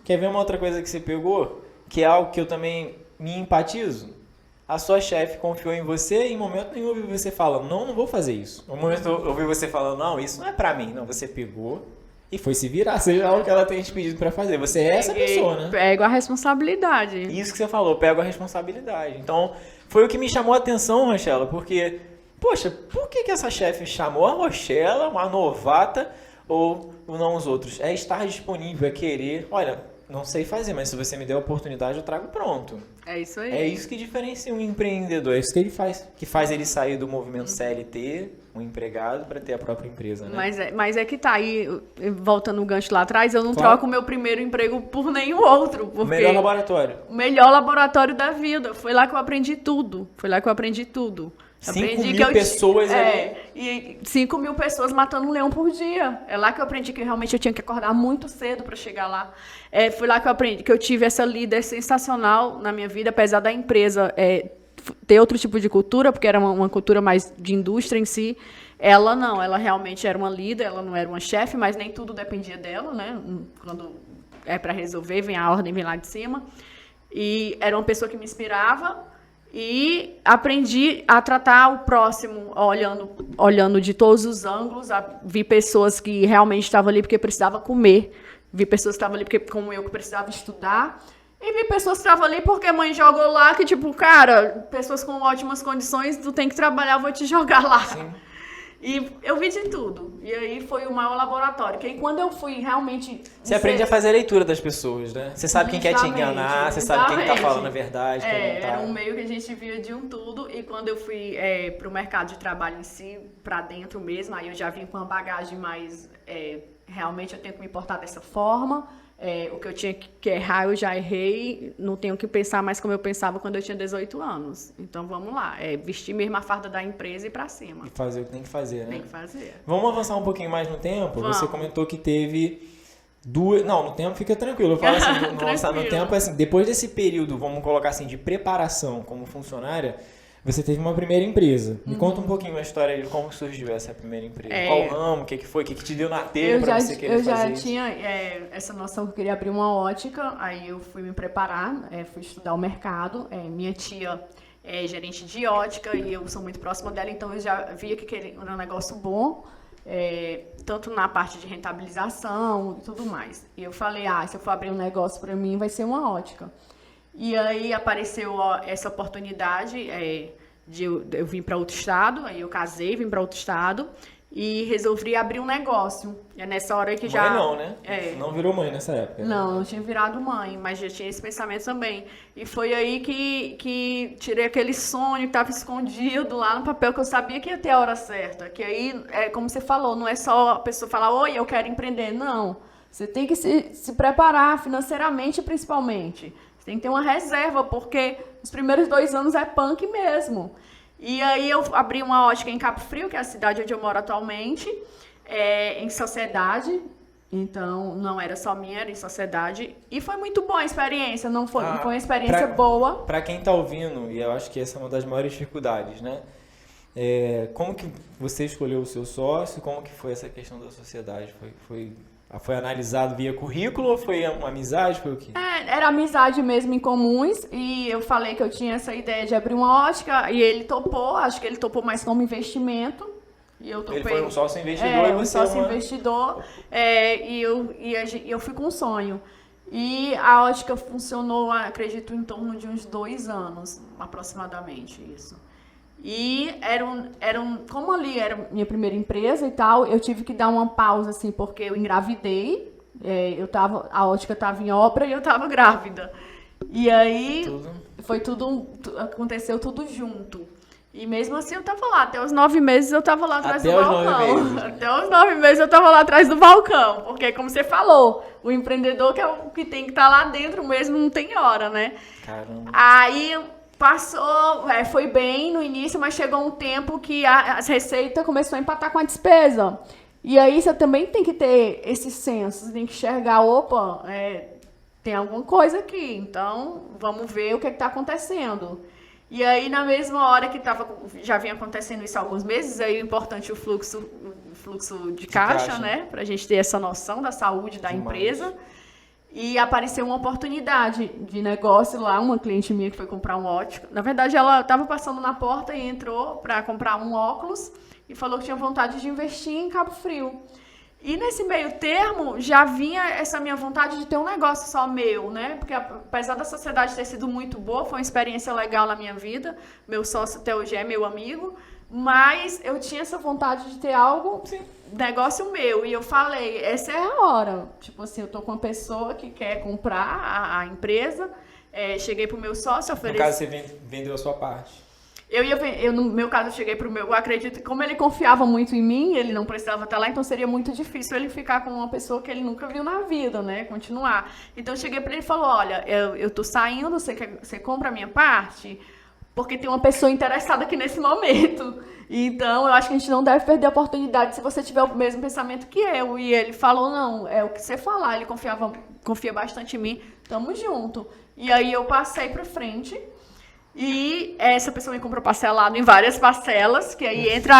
Quer ver uma outra coisa que você pegou, que é algo que eu também me empatizo? A sua chefe confiou em você e em momento nenhum ouviu você falando, não vou fazer isso. No momento eu ouvi você falando, não, isso não é pra mim, não, você pegou e foi se virar, seja lá o que ela tenha te pedido pra fazer. Você é essa pessoa, né? Pego a responsabilidade. Isso que você falou, pego a responsabilidade. Então, foi o que me chamou a atenção, Rochela, porque, poxa, por que essa chefe chamou a Rochela, uma novata, ou não os outros? É estar disponível, é querer. Olha, não sei fazer, mas se você me der a oportunidade, eu trago pronto. É isso aí. É isso que diferencia um empreendedor, é isso que ele faz. Que faz ele sair do movimento CLT, um empregado, para ter a própria empresa, né? Mas é que tá aí, voltando o gancho lá atrás, eu não Claro. troco o meu primeiro emprego por nenhum outro. Porque O melhor laboratório. o melhor laboratório da vida. Foi lá que eu aprendi tudo. 5.000 pessoas ali. E 5.000 pessoas matando um leão por dia. É lá que eu aprendi que realmente eu tinha que acordar muito cedo para chegar lá. Foi lá que eu aprendi que eu tive essa líder sensacional na minha vida, apesar da empresa ter outro tipo de cultura, porque era uma cultura mais de indústria em si. Ela não, ela realmente era uma líder, ela não era uma chefe, mas nem tudo dependia dela, né? Quando é para resolver, vem a ordem, vem lá de cima. E era uma pessoa que me inspirava. E aprendi a tratar o próximo, olhando de todos os ângulos. Vi pessoas que realmente estavam ali porque precisavam comer. Vi pessoas que estavam ali porque, como eu, que precisava estudar. E vi pessoas que estavam ali porque a mãe jogou lá, que tipo, cara, pessoas com ótimas condições, tu tem que trabalhar, eu vou te jogar lá. Sim. E eu vi de tudo. E aí foi o maior laboratório. Que aí quando eu fui realmente... Você aprende a fazer a leitura das pessoas, né? Você sabe quem quer te enganar, você sabe quem tá falando a verdade, quem não tá. Era um meio que a gente via de um tudo. E quando eu fui pro mercado de trabalho em si, pra dentro mesmo, aí eu já vim com uma bagagem mais realmente eu tenho que me portar dessa forma. O que eu tinha que errar, eu já errei. Não tenho que pensar mais como eu pensava quando eu tinha 18 anos. Então, vamos lá. Vestir mesmo a farda da empresa e ir pra cima. E fazer o que tem que fazer, né? Tem que fazer. Vamos avançar um pouquinho mais no tempo? Vamos. Você comentou que teve duas... Não, no tempo fica tranquilo. Eu falo assim, não avançar no tempo, assim, depois desse período, vamos colocar assim, de preparação como funcionária, você teve uma primeira empresa. Me conta um pouquinho a história de como surgiu essa primeira empresa. Qual ramo, o que foi, o que te deu na telha para você querer fazer Eu já isso? tinha essa noção que eu queria abrir uma ótica, aí eu fui me preparar, fui estudar o mercado. Minha tia é gerente de ótica e eu sou muito próxima dela, então eu já via que era um negócio bom, tanto na parte de rentabilização e tudo mais. E eu falei, se eu for abrir um negócio para mim, vai ser uma ótica. E aí apareceu essa oportunidade de eu vir para outro estado, aí eu casei, vim para outro estado e resolvi abrir um negócio. É nessa hora que já... Mãe não, né? Não virou mãe nessa época. Não tinha virado mãe, mas já tinha esse pensamento também. E foi aí que tirei aquele sonho que estava escondido lá no papel, que eu sabia que ia ter a hora certa. Que aí, como você falou, não é só a pessoa falar, oi, eu quero empreender. Não, você tem que se preparar financeiramente, principalmente. Você tem que ter uma reserva, porque os primeiros 2 anos é punk mesmo. E aí eu abri uma ótica em Cabo Frio, que é a cidade onde eu moro atualmente, em sociedade. Então, não era só minha, era em sociedade. E foi muito boa a experiência, não foi uma experiência boa. Para quem está ouvindo, e eu acho que essa é uma das maiores dificuldades, né? Como que você escolheu o seu sócio? Como que foi essa questão da sociedade? Foi analisado via currículo ou foi uma amizade? Foi o quê? Era amizade mesmo em comuns, e eu falei que eu tinha essa ideia de abrir uma ótica, e ele topou, acho que ele topou mais como investimento. E eu topei. Ele foi um sócio investidor e você investidor, e eu fui com um sonho. E a ótica funcionou, acredito, em torno de uns 2 anos, aproximadamente, isso. E como ali era minha primeira empresa e tal, eu tive que dar uma pausa, assim, porque eu engravidei, a ótica estava em obra e eu estava grávida. E aí, aconteceu tudo junto. E mesmo assim eu estava lá, até os 9 meses eu estava lá atrás do balcão. Até os 9 meses eu estava lá atrás do balcão, porque como você falou, o empreendedor que é o que tem que estar lá dentro mesmo, não tem hora, né? Caramba. Aí... Passou, foi bem no início, mas chegou um tempo que as receitas começou a empatar com a despesa. E aí você também tem que ter esse senso, você tem que enxergar, tem alguma coisa aqui, então vamos ver o que está acontecendo. E aí na mesma hora que já vinha acontecendo isso há alguns meses, aí o importante é o fluxo de caixa, né? Pra gente ter essa noção da saúde da empresa. E apareceu uma oportunidade de negócio lá, uma cliente minha que foi comprar um ótico. Na verdade, ela estava passando na porta e entrou para comprar um óculos e falou que tinha vontade de investir em Cabo Frio. E nesse meio termo, já vinha essa minha vontade de ter um negócio só meu, né? Porque apesar da sociedade ter sido muito boa, foi uma experiência legal na minha vida. Meu sócio até hoje é meu amigo. Mas eu tinha essa vontade de ter algo, negócio meu. E eu falei, essa é a hora. Tipo assim, eu tô com uma pessoa que quer comprar a empresa. Cheguei pro meu sócio, ofereci... No caso, você vendeu a sua parte. No meu caso, eu cheguei pro meu... Eu acredito que como ele confiava muito em mim, ele não precisava estar lá, então seria muito difícil ele ficar com uma pessoa que ele nunca viu na vida, né? Continuar. Então eu cheguei pra ele e falou, olha, eu tô saindo, você compra a minha parte... Porque tem uma pessoa interessada aqui nesse momento. Então, eu acho que a gente não deve perder a oportunidade se você tiver o mesmo pensamento que eu. E ele falou, não, é o que você falar. Ele confia bastante em mim. Tamo junto. E aí, eu passei pra frente. E essa pessoa me comprou parcelado em várias parcelas. Que aí entra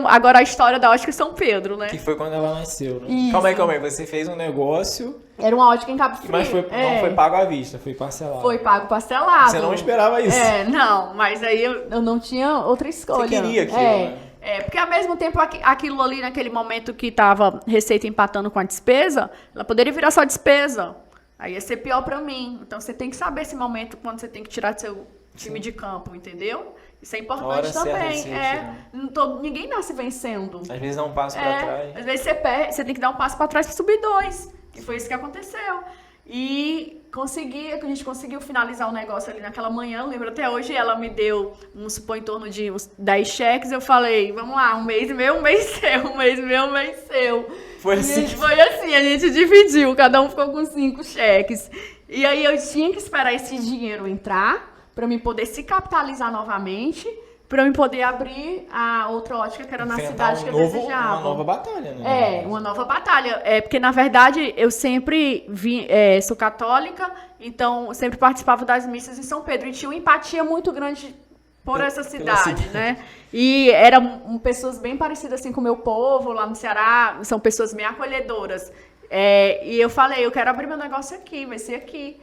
agora a história da ótica São Pedro, né? Que foi quando ela nasceu, né? Isso. Calma aí. Você fez um negócio... Era uma ótica em Cabo Frio. Mas não foi pago à vista, foi parcelado. Foi pago parcelado. Você não esperava isso. Não, mas aí eu não tinha outra escolha. Você queria aquilo, né? Porque ao mesmo tempo aquilo ali, naquele momento que estava receita empatando com a despesa, ela poderia virar só despesa. Aí ia ser pior para mim. Então você tem que saber esse momento quando você tem que tirar do seu time de campo, entendeu? Isso é importante também. Ninguém nasce vencendo. Às vezes dá um passo para trás. Às vezes você tem que dar um passo para trás para subir 2. Que foi isso que aconteceu. E a gente conseguiu finalizar o negócio ali naquela manhã. Eu lembro até hoje, ela me deu, em torno de uns 10 cheques. Eu falei, vamos lá, um mês meu, um mês seu, um mês meu, um mês seu. Foi assim. Foi assim, a gente dividiu, cada um ficou com 5 cheques. E aí eu tinha que esperar esse dinheiro entrar para mim poder se capitalizar novamente, para eu poder abrir a outra ótica que era na cidade que eu desejava. Uma nova batalha, né? Uma nova batalha. Porque, na verdade, eu sempre sou católica, então sempre participava das missas em São Pedro. E tinha uma empatia muito grande por essa cidade, né? E eram pessoas bem parecidas assim com o meu povo lá no Ceará, são pessoas bem acolhedoras. E eu falei, eu quero abrir meu negócio aqui, vai ser aqui.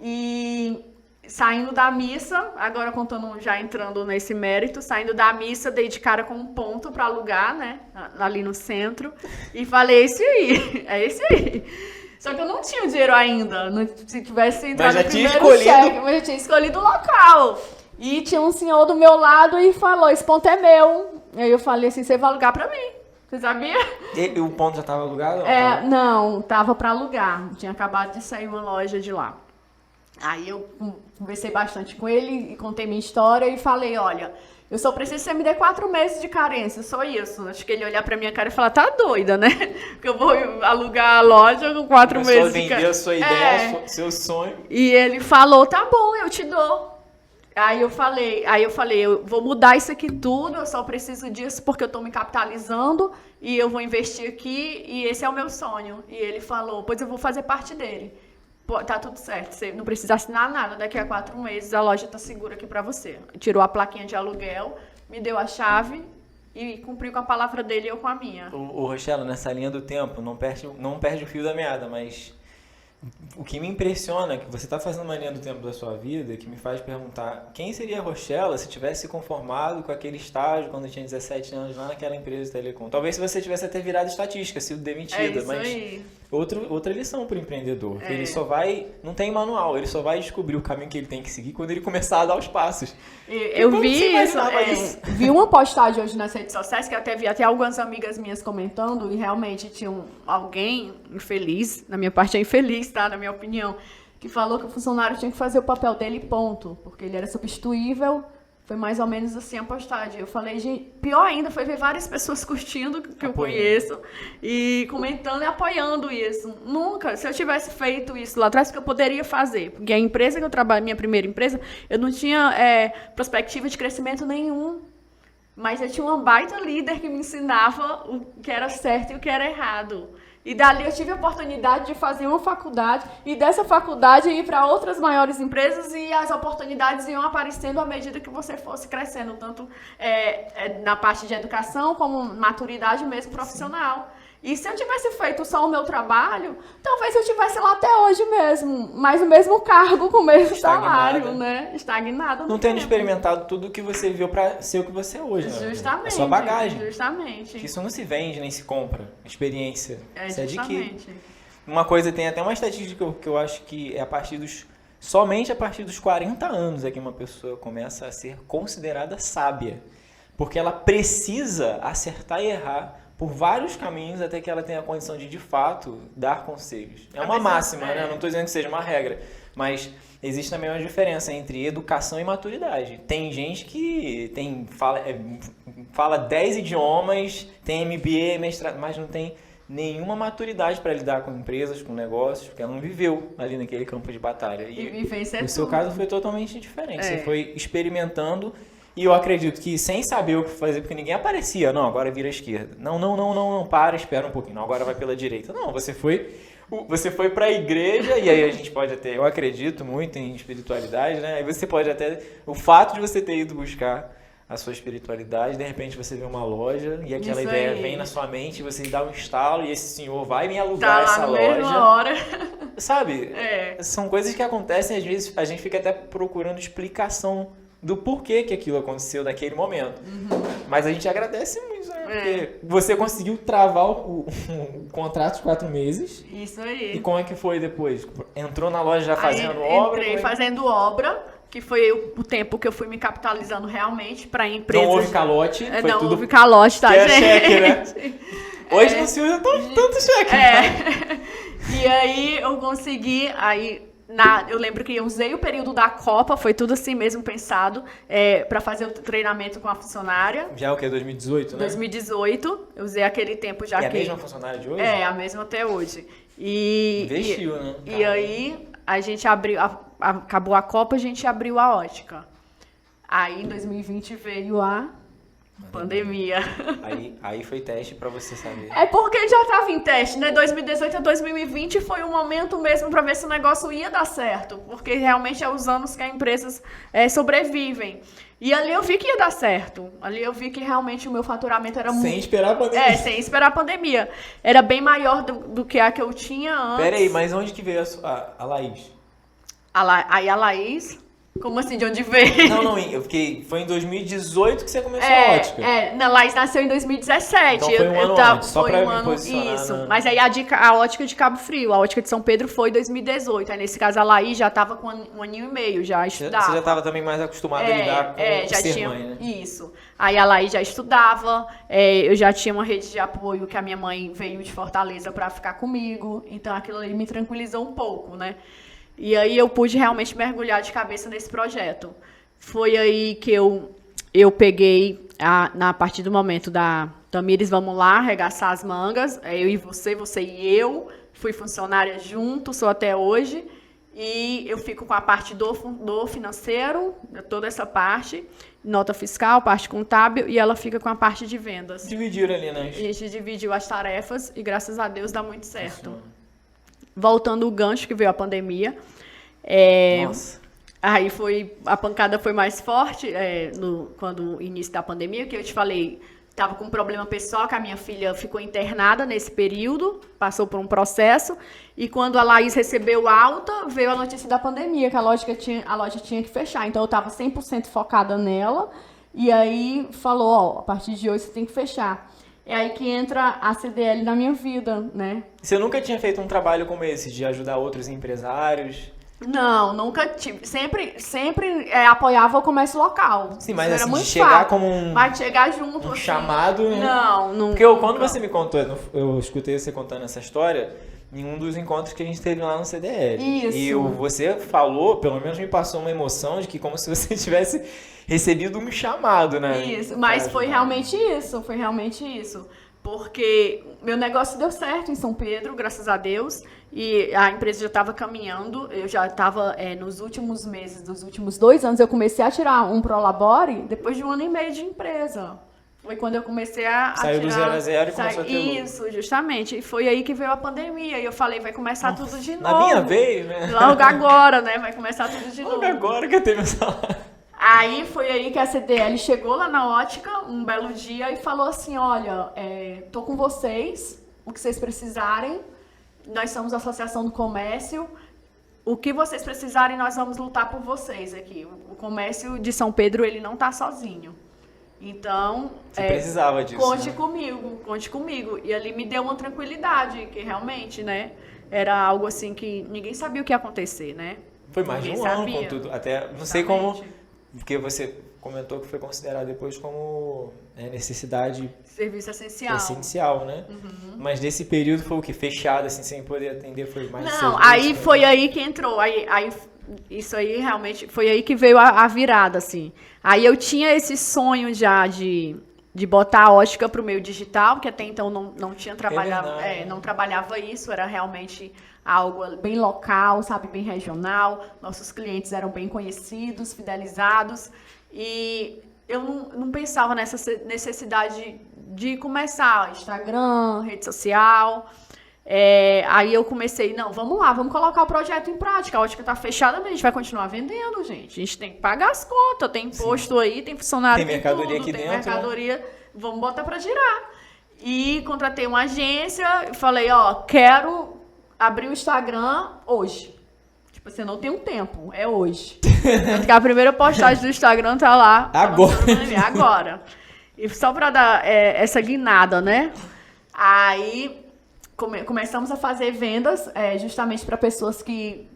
E saindo da missa, agora já entrando nesse mérito, saindo da missa, dei de cara com um ponto para alugar, né? Ali no centro. E falei, é esse aí. Só que eu não tinha o dinheiro ainda. Se tivesse entrado no primeiro cheque, mas eu tinha escolhido o local. E tinha um senhor do meu lado e falou, esse ponto é meu. Aí eu falei assim, você vai alugar para mim. Você sabia? E o ponto já estava alugado? Não, tava para alugar. Tinha acabado de sair uma loja de lá. Aí eu conversei bastante com ele e contei minha história e falei, olha, eu só preciso que você me dê 4 meses de carência, só isso. Acho que ele olhar pra minha cara e falar, tá doida, né? Porque eu vou alugar a loja com 4 meses de carência. Vender a sua ideia, seu sonho. E ele falou, tá bom, eu te dou. Aí eu falei, eu vou mudar isso aqui tudo, eu só preciso disso porque eu tô me capitalizando e eu vou investir aqui e esse é o meu sonho. E ele falou, pois eu vou fazer parte dele. Pô, tá tudo certo, você não precisa assinar nada, daqui a 4 meses a loja tá segura aqui pra você. Tirou a plaquinha de aluguel, me deu a chave e cumpriu com a palavra dele e eu com a minha. O Rochela, nessa linha do tempo, não perde o fio da meada, mas o que me impressiona é que você está fazendo uma linha do tempo da sua vida que me faz perguntar quem seria a Rochela se tivesse se conformado com aquele estágio quando tinha 17 anos lá naquela empresa de telecom. Talvez se você tivesse até virado estatística, sido demitida, mas aí. Outra lição para o empreendedor. Ele só vai, não tem manual, ele só vai descobrir o caminho que ele tem que seguir quando ele começar a dar os passos. Eu vi isso, vi uma postagem hoje nas redes sociais que até vi até algumas amigas minhas comentando e realmente tinha alguém infeliz, na minha parte é infeliz, tá? Na minha opinião, que falou que o funcionário tinha que fazer o papel dele, ponto, porque ele era substituível. Foi mais ou menos assim a postagem. Eu falei, gente, pior ainda foi ver várias pessoas curtindo, que eu conheço, e comentando e apoiando isso. Nunca, se eu tivesse feito isso lá atrás, que eu poderia fazer. Porque a empresa que eu trabalho, minha primeira empresa, eu não tinha perspectiva de crescimento nenhum. Mas eu tinha uma baita líder que me ensinava o que era certo e o que era errado. E dali eu tive a oportunidade de fazer uma faculdade e dessa faculdade ir para outras maiores empresas e as oportunidades iam aparecendo à medida que você fosse crescendo, tanto na parte de educação como maturidade mesmo profissional. Sim. E se eu tivesse feito só o meu trabalho, talvez eu estivesse lá até hoje mesmo, mas o mesmo cargo, com o mesmo salário, né? Estagnado. Não tendo experimentado tudo o que você viu para ser o que você é hoje, né? Justamente. A sua bagagem. Justamente. Isso não se vende nem se compra. Experiência. Você adquire. Justamente. Uma coisa, tem até uma estatística que eu acho que é somente a partir dos 40 anos é que uma pessoa começa a ser considerada sábia. Porque ela precisa acertar e errar por vários caminhos até que ela tenha a condição de fato, dar conselhos. É uma máxima, né? Não estou dizendo que seja uma regra, mas existe também uma diferença entre educação e maturidade. Tem gente que fala 10 idiomas, tem MBA, mestrado, mas não tem nenhuma maturidade para lidar com empresas, com negócios, porque ela não viveu ali naquele campo de batalha. E o seu caso foi totalmente diferente. Você foi experimentando. E eu acredito que sem saber o que fazer, porque ninguém aparecia, não, agora vira à esquerda. Não, para, espera um pouquinho, não, agora vai pela direita. Não, você foi para a igreja, e aí a gente pode até, eu acredito muito em espiritualidade, né? Aí você pode até, o fato de você ter ido buscar a sua espiritualidade, de repente você vê uma loja e aquela ideia vem na sua mente, você dá um estalo e esse senhor vai me alugar essa loja. Mesma hora. Sabe? São coisas que acontecem, às vezes a gente fica até procurando explicação do porquê que aquilo aconteceu naquele momento. Mas a gente agradece muito, né? Porque você conseguiu travar o contrato de 4 meses. Isso aí. E como é que foi depois? Entrou na loja já fazendo obra? Entrei fazendo obra, que foi o tempo que eu fui me capitalizando realmente para empresas. Não houve calote? Não houve calote, tá, gente? Cheque, né? Hoje não se usa tanto cheque. E aí eu consegui, Eu lembro que eu usei o período da Copa, foi tudo assim mesmo pensado, para fazer o treinamento com a funcionária. Já é o que? 2018, né? 2018, eu usei aquele tempo já que... É a mesma funcionária de hoje? É, a mesma até hoje. Investiu, né? E aí, a gente abriu, acabou a Copa, a gente abriu a ótica. Aí, em 2020, veio a pandemia. Aí foi teste pra você saber. É porque já estava em teste, né? 2018 a 2020 foi um momento mesmo para ver se o negócio ia dar certo. Porque realmente é os anos que as empresas sobrevivem. E ali eu vi que ia dar certo. Ali eu vi que realmente o meu faturamento era muito... Sem esperar a pandemia. Sem esperar a pandemia. Era bem maior do que a que eu tinha antes. Pera aí, mas onde que veio a Laís? Aí a Laís... Como assim, de onde veio? Não, eu fiquei... Foi em 2018 que você começou a ótica. Não, Laís nasceu em 2017. Então foi um ano antes, só pra me posicionar. Isso, mas aí a ótica de Cabo Frio, a ótica de São Pedro foi em 2018. Aí nesse caso a Laís já tava com um aninho e meio, já estudava. Você já tava também mais acostumada a lidar com já ser tinha, mãe, né? Isso. Aí a Laís já estudava, eu já tinha uma rede de apoio que a minha mãe veio de Fortaleza pra ficar comigo. Então aquilo ali me tranquilizou um pouco, né? E aí eu pude realmente mergulhar de cabeça nesse projeto. Foi aí que eu peguei, a partir do momento da Tamires, vamos lá, arregaçar as mangas. Eu e você e eu. Fui funcionária junto, sou até hoje. E eu fico com a parte do financeiro, toda essa parte, nota fiscal, parte contábil, e ela fica com a parte de vendas. Dividiram ali, né? A gente dividiu as tarefas e graças a Deus dá muito certo. Voltando o gancho que veio a pandemia. Nossa. Aí a pancada foi mais forte quando o início da pandemia, que eu te falei, estava com um problema pessoal, que a minha filha ficou internada nesse período, passou por um processo, e quando a Laís recebeu alta, veio a notícia da pandemia, que a loja tinha que fechar. Então eu estava 100% focada nela, e aí falou, a partir de hoje você tem que fechar. É aí que entra a CDL na minha vida, né? Você nunca tinha feito um trabalho como esse, de ajudar outros empresários? Não, nunca tive. Sempre apoiava o comércio local. Sim, mas era assim, muito de chegar fácil. como um... Mas chegar junto, um assim, chamado, né? Não. Porque quando você me contou, eu escutei você contando essa história em um dos encontros que a gente teve lá no CDL. Isso. E você falou, pelo menos me passou uma emoção de que como se você tivesse recebido um chamado, né? Isso, mas foi realmente isso. Porque meu negócio deu certo em São Pedro, graças a Deus, e a empresa já estava caminhando. Eu já estava, nos últimos meses, dos últimos 2 anos, eu comecei a tirar um Prolabore depois de 1 ano e meio de empresa. Foi quando eu comecei a Saiu tirar... do 0 a 0 e começou a ter lucro. Isso, justamente. E foi aí que veio a pandemia. E eu falei, vai começar tudo de novo. Na minha veio, né? Logo agora, né? Vai começar tudo de novo. Logo agora que eu tenho meu salário. Aí foi aí que a CDL chegou lá na ótica, um belo dia, e falou assim, olha, tô com vocês, o que vocês precisarem, nós somos a Associação do Comércio, o que vocês precisarem, nós vamos lutar por vocês aqui. O comércio de São Pedro, ele não tá sozinho. Então, você precisava disso, conte né? conte comigo. E ali me deu uma tranquilidade, que realmente, né, era algo assim que ninguém sabia o que ia acontecer, né? Foi mais de um ano com tudo, até, não sei como, porque você comentou que foi considerado depois como necessidade... Serviço essencial. Essencial, né? Uhum. Mas nesse período foi o que? Fechado, assim, sem poder atender, foi mais... Não, aí foi aí que entrou, aí isso aí realmente, foi aí que veio a virada, assim. Aí eu tinha esse sonho já de botar a ótica para o meio digital, que até então não tinha trabalhado, não trabalhava isso, era realmente algo bem local, sabe, bem regional. Nossos clientes eram bem conhecidos, fidelizados, e eu não pensava nessa necessidade de começar Instagram, rede social. Aí eu comecei, não, vamos lá, vamos colocar o projeto em prática. A ótica tá fechada, mas a gente vai continuar vendendo, gente. A gente tem que pagar as contas, tem imposto aí, tem funcionário, tem mercadoria tudo, aqui tem dentro, mercadoria, né? Vamos botar para girar. E contratei uma agência, falei, quero abrir o Instagram hoje. Tipo assim, não tem um tempo, é hoje. A primeira postagem do Instagram tá lá. Agora. E só para dar essa guinada, né? Aí... Começamos a fazer vendas justamente para pessoas que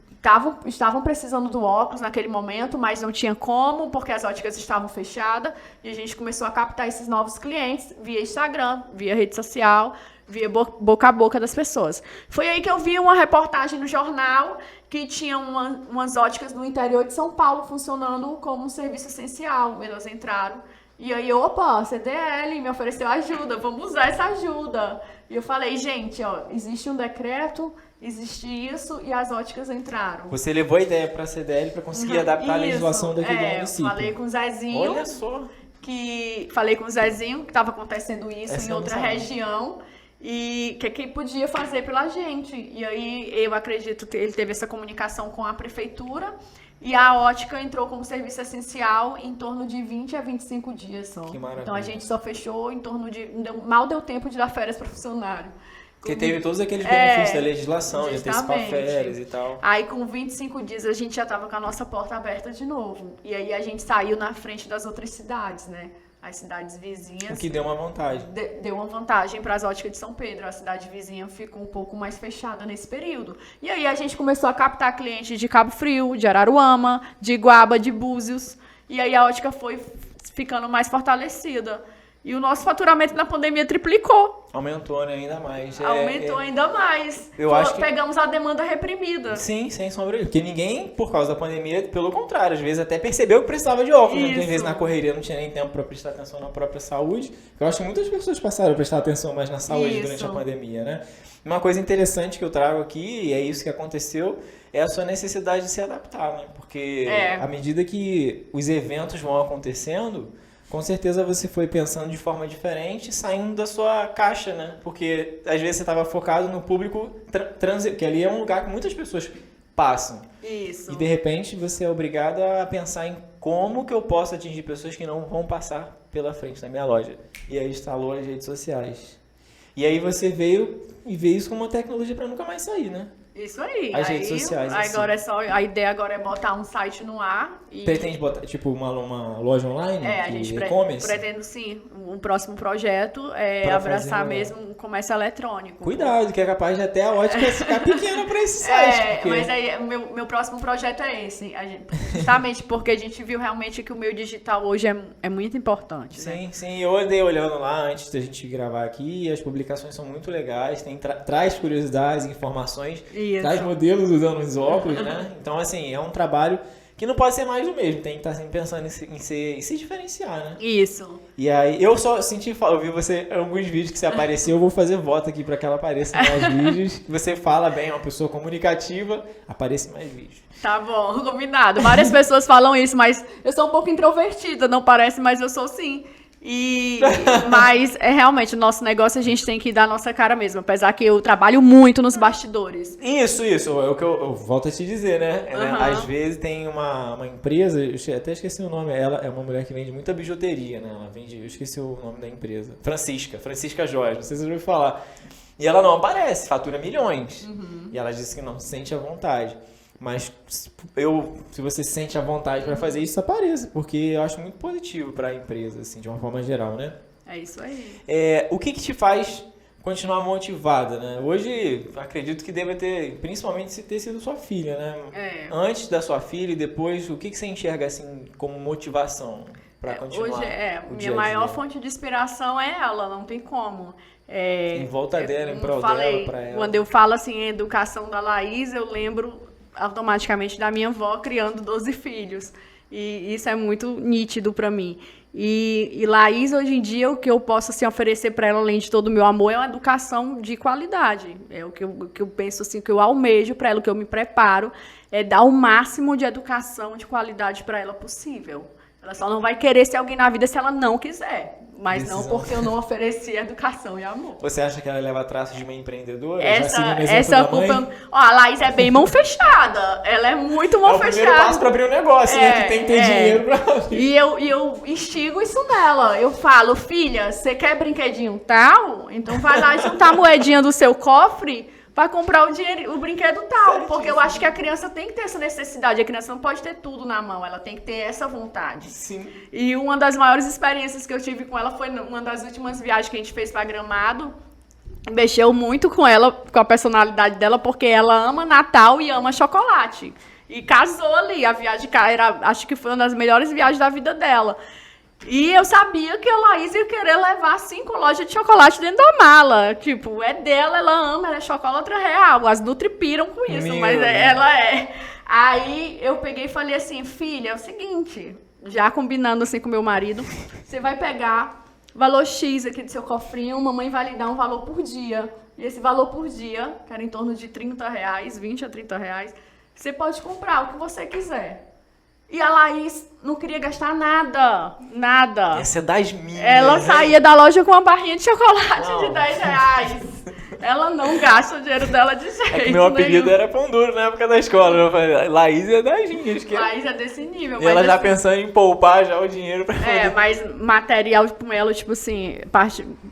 estavam precisando do óculos naquele momento, mas não tinha como, porque as óticas estavam fechadas, e a gente começou a captar esses novos clientes via Instagram, via rede social, via boca a boca das pessoas. Foi aí que eu vi uma reportagem no jornal que tinha umas óticas no interior de São Paulo funcionando como um serviço essencial. Elas entraram. E aí, opa, CDL me ofereceu ajuda, vamos usar essa ajuda. E eu falei, gente, ó, existe um decreto, existe isso, e as óticas entraram. Você levou a ideia para a CDL para conseguir adaptar a legislação daquele município. Falei com o Zezinho. Olha só. Falei com o Zezinho que estava acontecendo isso em outra região. E que podia fazer pela gente. E aí eu acredito que ele teve essa comunicação com a prefeitura e a ótica entrou como serviço essencial em torno de 20 a 25 dias só. Que maravilha. Então a gente só fechou em torno de... Mal deu tempo de dar férias para funcionário. Porque teve todos aqueles benefícios da legislação, de antecipar férias e tal. Aí com 25 dias a gente já estava com a nossa porta aberta de novo. E aí a gente saiu na frente das outras cidades, né? As cidades vizinhas... O que deu uma vantagem. Deu uma vantagem para as óticas de São Pedro. A cidade vizinha ficou um pouco mais fechada nesse período. E aí a gente começou a captar clientes de Cabo Frio, de Araruama, de Iguaba, de Búzios. E aí a ótica foi ficando mais fortalecida. E o nosso faturamento na pandemia triplicou. Aumentou, né? Ainda mais. Aumentou ainda mais. Acho que... Pegamos a demanda reprimida. Sim, sem sombra de dúvida. Porque ninguém, por causa da pandemia, pelo contrário, às vezes até percebeu que precisava de óculos. Né? Às vezes na correria não tinha nem tempo para prestar atenção na própria saúde. Eu acho que muitas pessoas passaram a prestar atenção mais na saúde durante a pandemia, né? Uma coisa interessante que eu trago aqui, e é isso que aconteceu, é a sua necessidade de se adaptar, né? Porque à medida que os eventos vão acontecendo... Com certeza você foi pensando de forma diferente, saindo da sua caixa, né? Porque às vezes você estava focado no público que ali é um lugar que muitas pessoas passam. Isso. E de repente você é obrigado a pensar em como que eu posso atingir pessoas que não vão passar pela frente da minha loja. E aí instalou as redes sociais. E aí você veio isso como uma tecnologia para nunca mais sair, né? Isso aí. As redes sociais. Agora a ideia agora é botar um site no ar. Pretende botar, tipo, uma loja online? A gente pretende sim. Um próximo projeto é abraçar mesmo o comércio eletrônico. Cuidado, que é capaz de até a ótica ficar pequena para esse site. Porque... Mas aí meu próximo projeto é esse. Justamente porque a gente viu realmente que o meio digital hoje é muito importante. Sim, né? Sim. Eu andei olhando lá antes da gente gravar aqui e as publicações são muito legais. traz curiosidades, informações. Traz modelos usando os óculos, né? Então, assim, é um trabalho que não pode ser mais do mesmo. Tem que estar sempre pensando em se diferenciar, né? Isso. E aí, eu só senti falta. Eu vi você em alguns vídeos que você apareceu. Eu vou fazer voto aqui para que ela apareça em mais vídeos. Você fala bem, é uma pessoa comunicativa. Apareça em mais vídeos. Tá bom, combinado. Várias pessoas falam isso, mas eu sou um pouco introvertida. Não parece, mas eu sou sim. Mas realmente o nosso negócio a gente tem que dar a nossa cara mesmo, apesar que eu trabalho muito nos bastidores. Isso, é o que eu volto a te dizer, né? Às vezes tem uma empresa, eu até esqueci o nome, ela é uma mulher que vende muita bijuteria, né? Ela vende, eu esqueci o nome da empresa, Francisca Joias, não sei se você ouviu falar. E ela não aparece, fatura milhões. E ela disse que não se sente à vontade. Mas se você se sente à vontade para fazer isso, apareça, porque eu acho muito positivo para a empresa, assim, de uma forma geral, né? É isso aí. O que te faz continuar motivada, né? Hoje, acredito que deve ter, principalmente ter sido sua filha, né? Antes da sua filha e depois, o que você enxerga, assim, como motivação para continuar? Hoje, minha maior fonte de inspiração é ela, não tem como. Em volta dela, em prol dela, para ela. Quando eu falo, assim, em educação da Laís, eu lembro automaticamente da minha avó criando 12 filhos. E isso é muito nítido para mim. E Laís, hoje em dia, o que eu posso assim, oferecer para ela, além de todo o meu amor, é uma educação de qualidade. É o que eu penso, assim, o que eu almejo para ela, o que eu me preparo, é dar o máximo de educação de qualidade para ela possível. Ela só não vai querer ser alguém na vida se ela não quiser. Mas não porque eu não ofereci educação e amor. Você acha que ela leva traços de uma empreendedora? Essa culpa... a Laís é bem mão fechada. Ela é muito mão fechada. É o primeiro passo para abrir um negócio, né? Que tem que ter dinheiro para abrir. E eu instigo isso nela. Eu falo, filha, você quer brinquedinho tal? Então vai lá juntar a moedinha do seu cofre para comprar o brinquedo tal. Certo, porque eu acho que a criança tem que ter essa necessidade. A criança não pode ter tudo na mão, ela tem que ter essa vontade. Sim. E uma das maiores experiências que eu tive com ela foi uma das últimas viagens que a gente fez para Gramado. mexeu muito com ela, com a personalidade dela, porque ela ama Natal e ama chocolate. E casou ali, a viagem acho que foi uma das melhores viagens da vida dela. E eu sabia que a Laís ia querer levar 5 lojas de chocolate dentro da mala. Tipo, é dela, ela ama, ela é chocolate real. As Nutri piram com isso, mas ela é. Aí eu peguei e falei assim, filha, é o seguinte, já combinando assim com meu marido, você vai pegar valor X aqui do seu cofrinho, mamãe vai lhe dar um valor por dia. E esse valor por dia, que era em torno de R$30, 20 a R$30, você pode comprar o que você quiser. E a Laís não queria gastar nada. Essa é das minhas. Ela saía da loja com uma barrinha de chocolate de R$10. Ela não gasta o dinheiro dela de jeito nenhum. Meu apelido era Pão Duro na época da escola. Eu falei, Laís é das minhas. Laís é desse nível. E ela já pensando em poupar já o dinheiro pra poder... mas material com ela, tipo assim,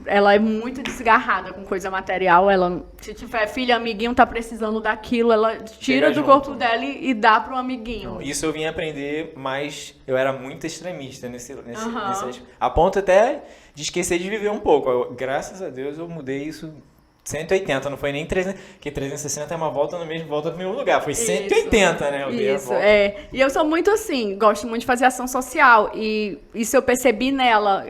ela é muito desgarrada com coisa material. Ela, se tiver filho, amiguinho tá precisando daquilo, ela tira do corpo dela e dá pro amiguinho. Não, isso eu vim aprender, mas eu era muito extremista nesse a ponto até de esquecer de viver um pouco. Graças a Deus eu mudei isso 180, não foi nem 300, porque 360 é uma volta no mesmo, volta pro mesmo lugar, foi 180, né? Isso, E eu sou muito assim, gosto muito de fazer ação social, e isso eu percebi nela,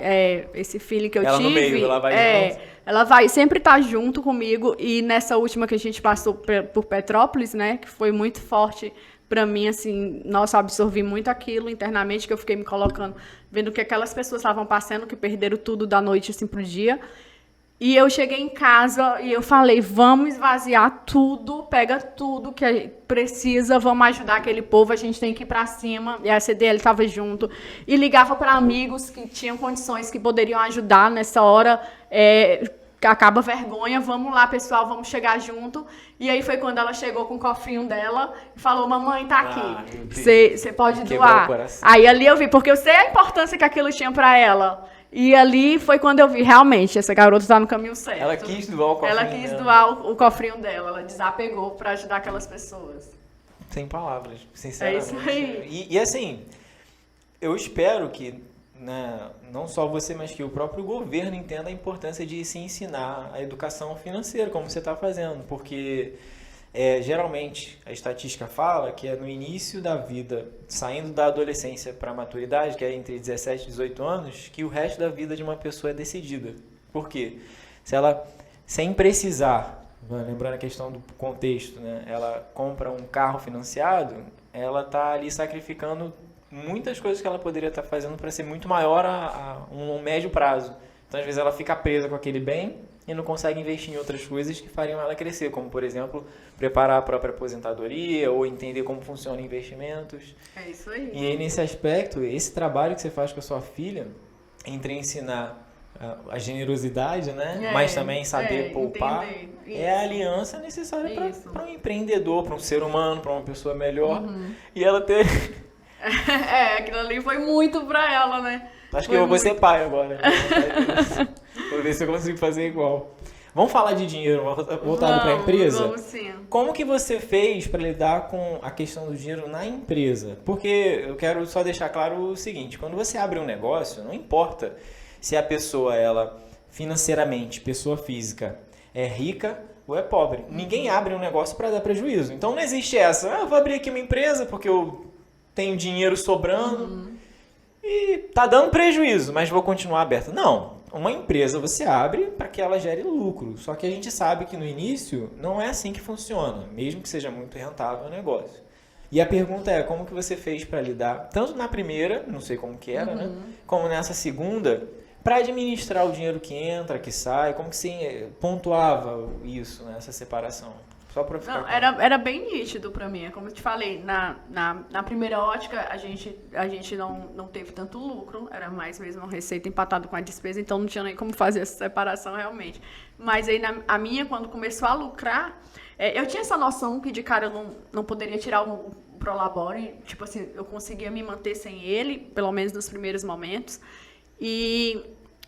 esse feeling que eu tive. No meio, ela vai ela vai sempre estar junto comigo, e nessa última que a gente passou por Petrópolis, né, que foi muito forte pra mim, assim, nossa, eu absorvi muito aquilo internamente, que eu fiquei me colocando, vendo o que aquelas pessoas estavam passando, que perderam tudo da noite, assim, pro dia. E eu cheguei em casa e eu falei, vamos esvaziar tudo, pega tudo que precisa, vamos ajudar aquele povo, a gente tem que ir pra cima. E a CDL estava junto. E ligava para amigos que tinham condições, que poderiam ajudar nessa hora. Acaba vergonha, vamos lá, pessoal, vamos chegar junto. E aí foi quando ela chegou com o cofrinho dela e falou, mamãe, tá aqui, você pode doar. Aí ali eu vi, porque eu sei a importância que aquilo tinha para ela. E ali foi quando eu vi, realmente, essa garota tá no caminho certo. Ela quis doar o cofrinho dela. Ela quis doar o cofrinho dela, ela desapegou para ajudar aquelas pessoas. Sem palavras, sinceramente. É isso aí. E assim, eu espero que, né, não só você, mas que o próprio governo entenda a importância de se ensinar a educação financeira, como você está fazendo, porque geralmente a estatística fala que é no início da vida, saindo da adolescência para a maturidade, que é entre 17 e 18 anos, que o resto da vida de uma pessoa é decidida. Por quê? Se ela, sem precisar, lembrando a questão do contexto, né, ela compra um carro financiado, ela está ali sacrificando muitas coisas que ela poderia estar fazendo para ser muito maior a um médio prazo. Então, às vezes, ela fica presa com aquele bem e não consegue investir em outras coisas que fariam ela crescer, como, por exemplo, preparar a própria aposentadoria ou entender como funcionam investimentos. É isso aí. E aí, nesse aspecto, esse trabalho que você faz com a sua filha, entre ensinar a generosidade, né? Mas também saber poupar, é a aliança necessária para um empreendedor, para um ser humano, para uma pessoa melhor. E ela ter... aquilo ali foi muito pra ela, né? Acho que eu vou ser pai agora. Vou ver se eu consigo fazer igual. Vamos falar de dinheiro voltado para a empresa? Vamos sim. Como que você fez para lidar com a questão do dinheiro na empresa? Porque eu quero só deixar claro o seguinte, quando você abre um negócio, não importa se a pessoa, ela financeiramente, pessoa física, é rica ou é pobre. Ninguém abre um negócio para dar prejuízo. Então não existe essa, eu vou abrir aqui uma empresa porque eu tenho dinheiro sobrando e tá dando prejuízo, mas vou continuar aberto. Não, uma empresa você abre para que ela gere lucro, só que a gente sabe que no início não é assim que funciona, mesmo que seja muito rentável o negócio. E a pergunta é, como que você fez para lidar, tanto na primeira, não sei como que era, né, como nessa segunda, para administrar o dinheiro que entra, que sai, como que você pontuava isso, né, essa separação? Só pra ficar era bem nítido para mim, como eu te falei, na primeira ótica a gente não teve tanto lucro, era mais mesmo uma receita empatada com a despesa, então não tinha nem como fazer essa separação realmente. Mas aí a minha, quando começou a lucrar, eu tinha essa noção que de cara eu não poderia tirar o Prolabore, tipo assim, eu conseguia me manter sem ele, pelo menos nos primeiros momentos.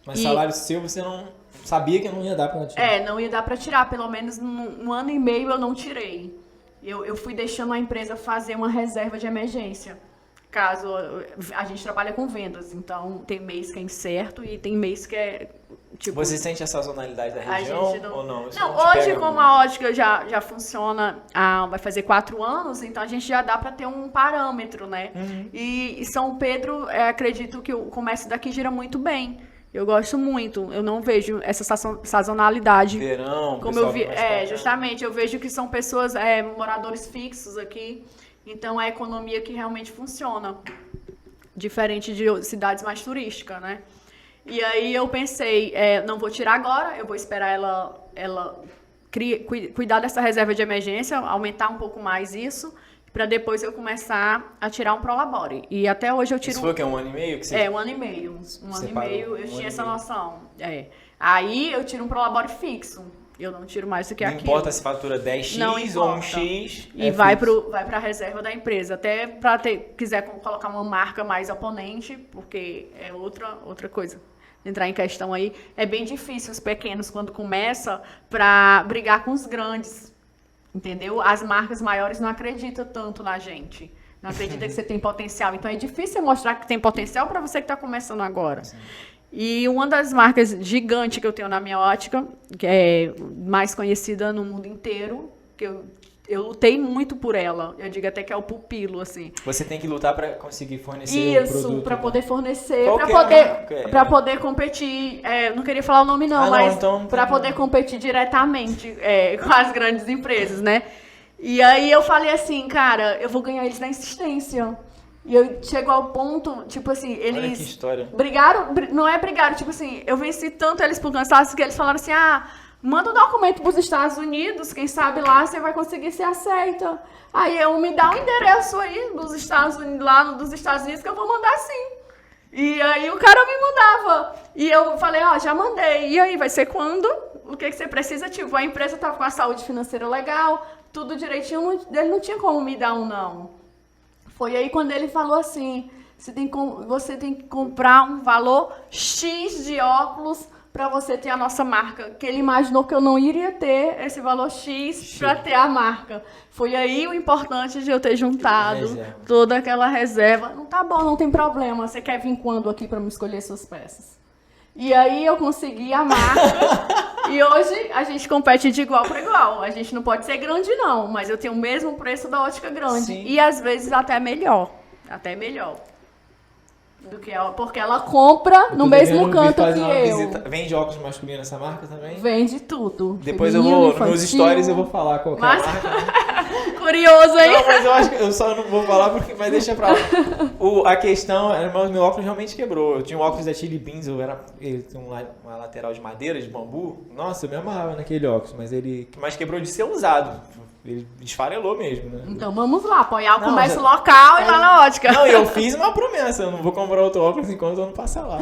Mas salário seu você não sabia que não ia dar para tirar? Não ia dar para tirar, pelo menos no ano e meio eu não tirei. Eu fui deixando a empresa fazer uma reserva de emergência. caso a gente trabalha com vendas, então tem mês que é incerto e tem mês que é tipo... Você sente a sazonalidade da região ou não? Isso Não, não te hoje pega como muito? a ótica já funciona, vai fazer 4 anos, então a gente já dá para ter um parâmetro, né? E São Pedro, acredito que o comércio daqui gira muito bem. Eu gosto muito, eu não vejo essa sazonalidade. Verão, Como pessoal eu vi, mais pra cá. justamente, eu vejo que são pessoas, moradores fixos aqui, então é a economia que realmente funciona, diferente de cidades mais turísticas, né? E aí eu pensei, não vou tirar agora, eu vou esperar ela cuidar dessa reserva de emergência, aumentar um pouco mais isso, para depois eu começar a tirar um Prolabore. E até hoje eu tiro... Isso foi o quê? 1 ano e meio? Que você... 1 ano e meio. Um ano e Separou meio, eu um ano tinha e essa meio. noção. Aí eu tiro um Prolabore fixo. Eu não tiro mais do que Não aquilo. importa se fatura 10x Não ou importa. 1x. E vai para a reserva da empresa. Até para quiser colocar uma marca mais oponente, porque é outra coisa. Entrar em questão aí. É bem difícil os pequenos, quando começam, para brigar com os grandes. Entendeu? As marcas maiores não acreditam tanto na gente. Não acreditam que você tem potencial. Então é difícil mostrar que tem potencial para você que está começando agora. Sim. E uma das marcas gigantes que eu tenho na minha ótica, que é mais conhecida no mundo inteiro, que eu lutei muito por ela. Eu digo até que é o pupilo, assim. Você tem que lutar para conseguir fornecer o produto. Isso, para poder fornecer, para poder competir. Não queria falar o nome não, mas então, para poder competir diretamente com as grandes empresas, né? E aí eu falei assim, cara, eu vou ganhar eles na insistência. E eu chegou ao ponto, tipo assim, eles... Olha que história. Brigaram, não é brigaram, tipo assim, eu venci tanto eles por cansaço que eles falaram assim, manda um documento para os Estados Unidos, quem sabe lá você vai conseguir ser aceita. Aí me dá um endereço aí dos Estados Unidos, lá dos Estados Unidos que eu vou mandar sim. E aí o cara me mandava. E eu falei, já mandei. E aí, vai ser quando? O que você precisa? Tipo, a empresa estava com a saúde financeira legal, tudo direitinho, ele não tinha como me dar um não. Foi aí quando ele falou assim, você tem que comprar um valor X de óculos para você ter a nossa marca. Que ele imaginou que eu não iria ter esse valor X para ter a marca. Foi aí o importante de eu ter juntado toda aquela reserva. Não tá bom, não tem problema. Você quer vir quando aqui para me escolher suas peças? E aí eu consegui a marca. E hoje a gente compete de igual para igual. A gente não pode ser grande não, mas eu tenho o mesmo preço da ótica grande. Sim. E às vezes até melhor. Até melhor. Do que ela, porque ela compra no mesmo canto que eu. Vende óculos masculinos nessa marca também? Vende tudo. Depois eu vou, nos meus stories eu vou falar qual que é a marca. Curioso, hein? Não, mas eu acho que eu só não vou falar porque vai deixar pra lá. A questão, meu óculos realmente quebrou. Eu tinha um óculos da Chili Beans, ele tem uma lateral de madeira, de bambu. Nossa, eu me amarrava naquele óculos, mas quebrou de ser usado. Ele esfarelou mesmo, né? Então vamos lá, apoiar o comércio local e lá na ótica. Não, eu fiz uma promessa, eu não vou comprar outro óculos enquanto eu não passar lá.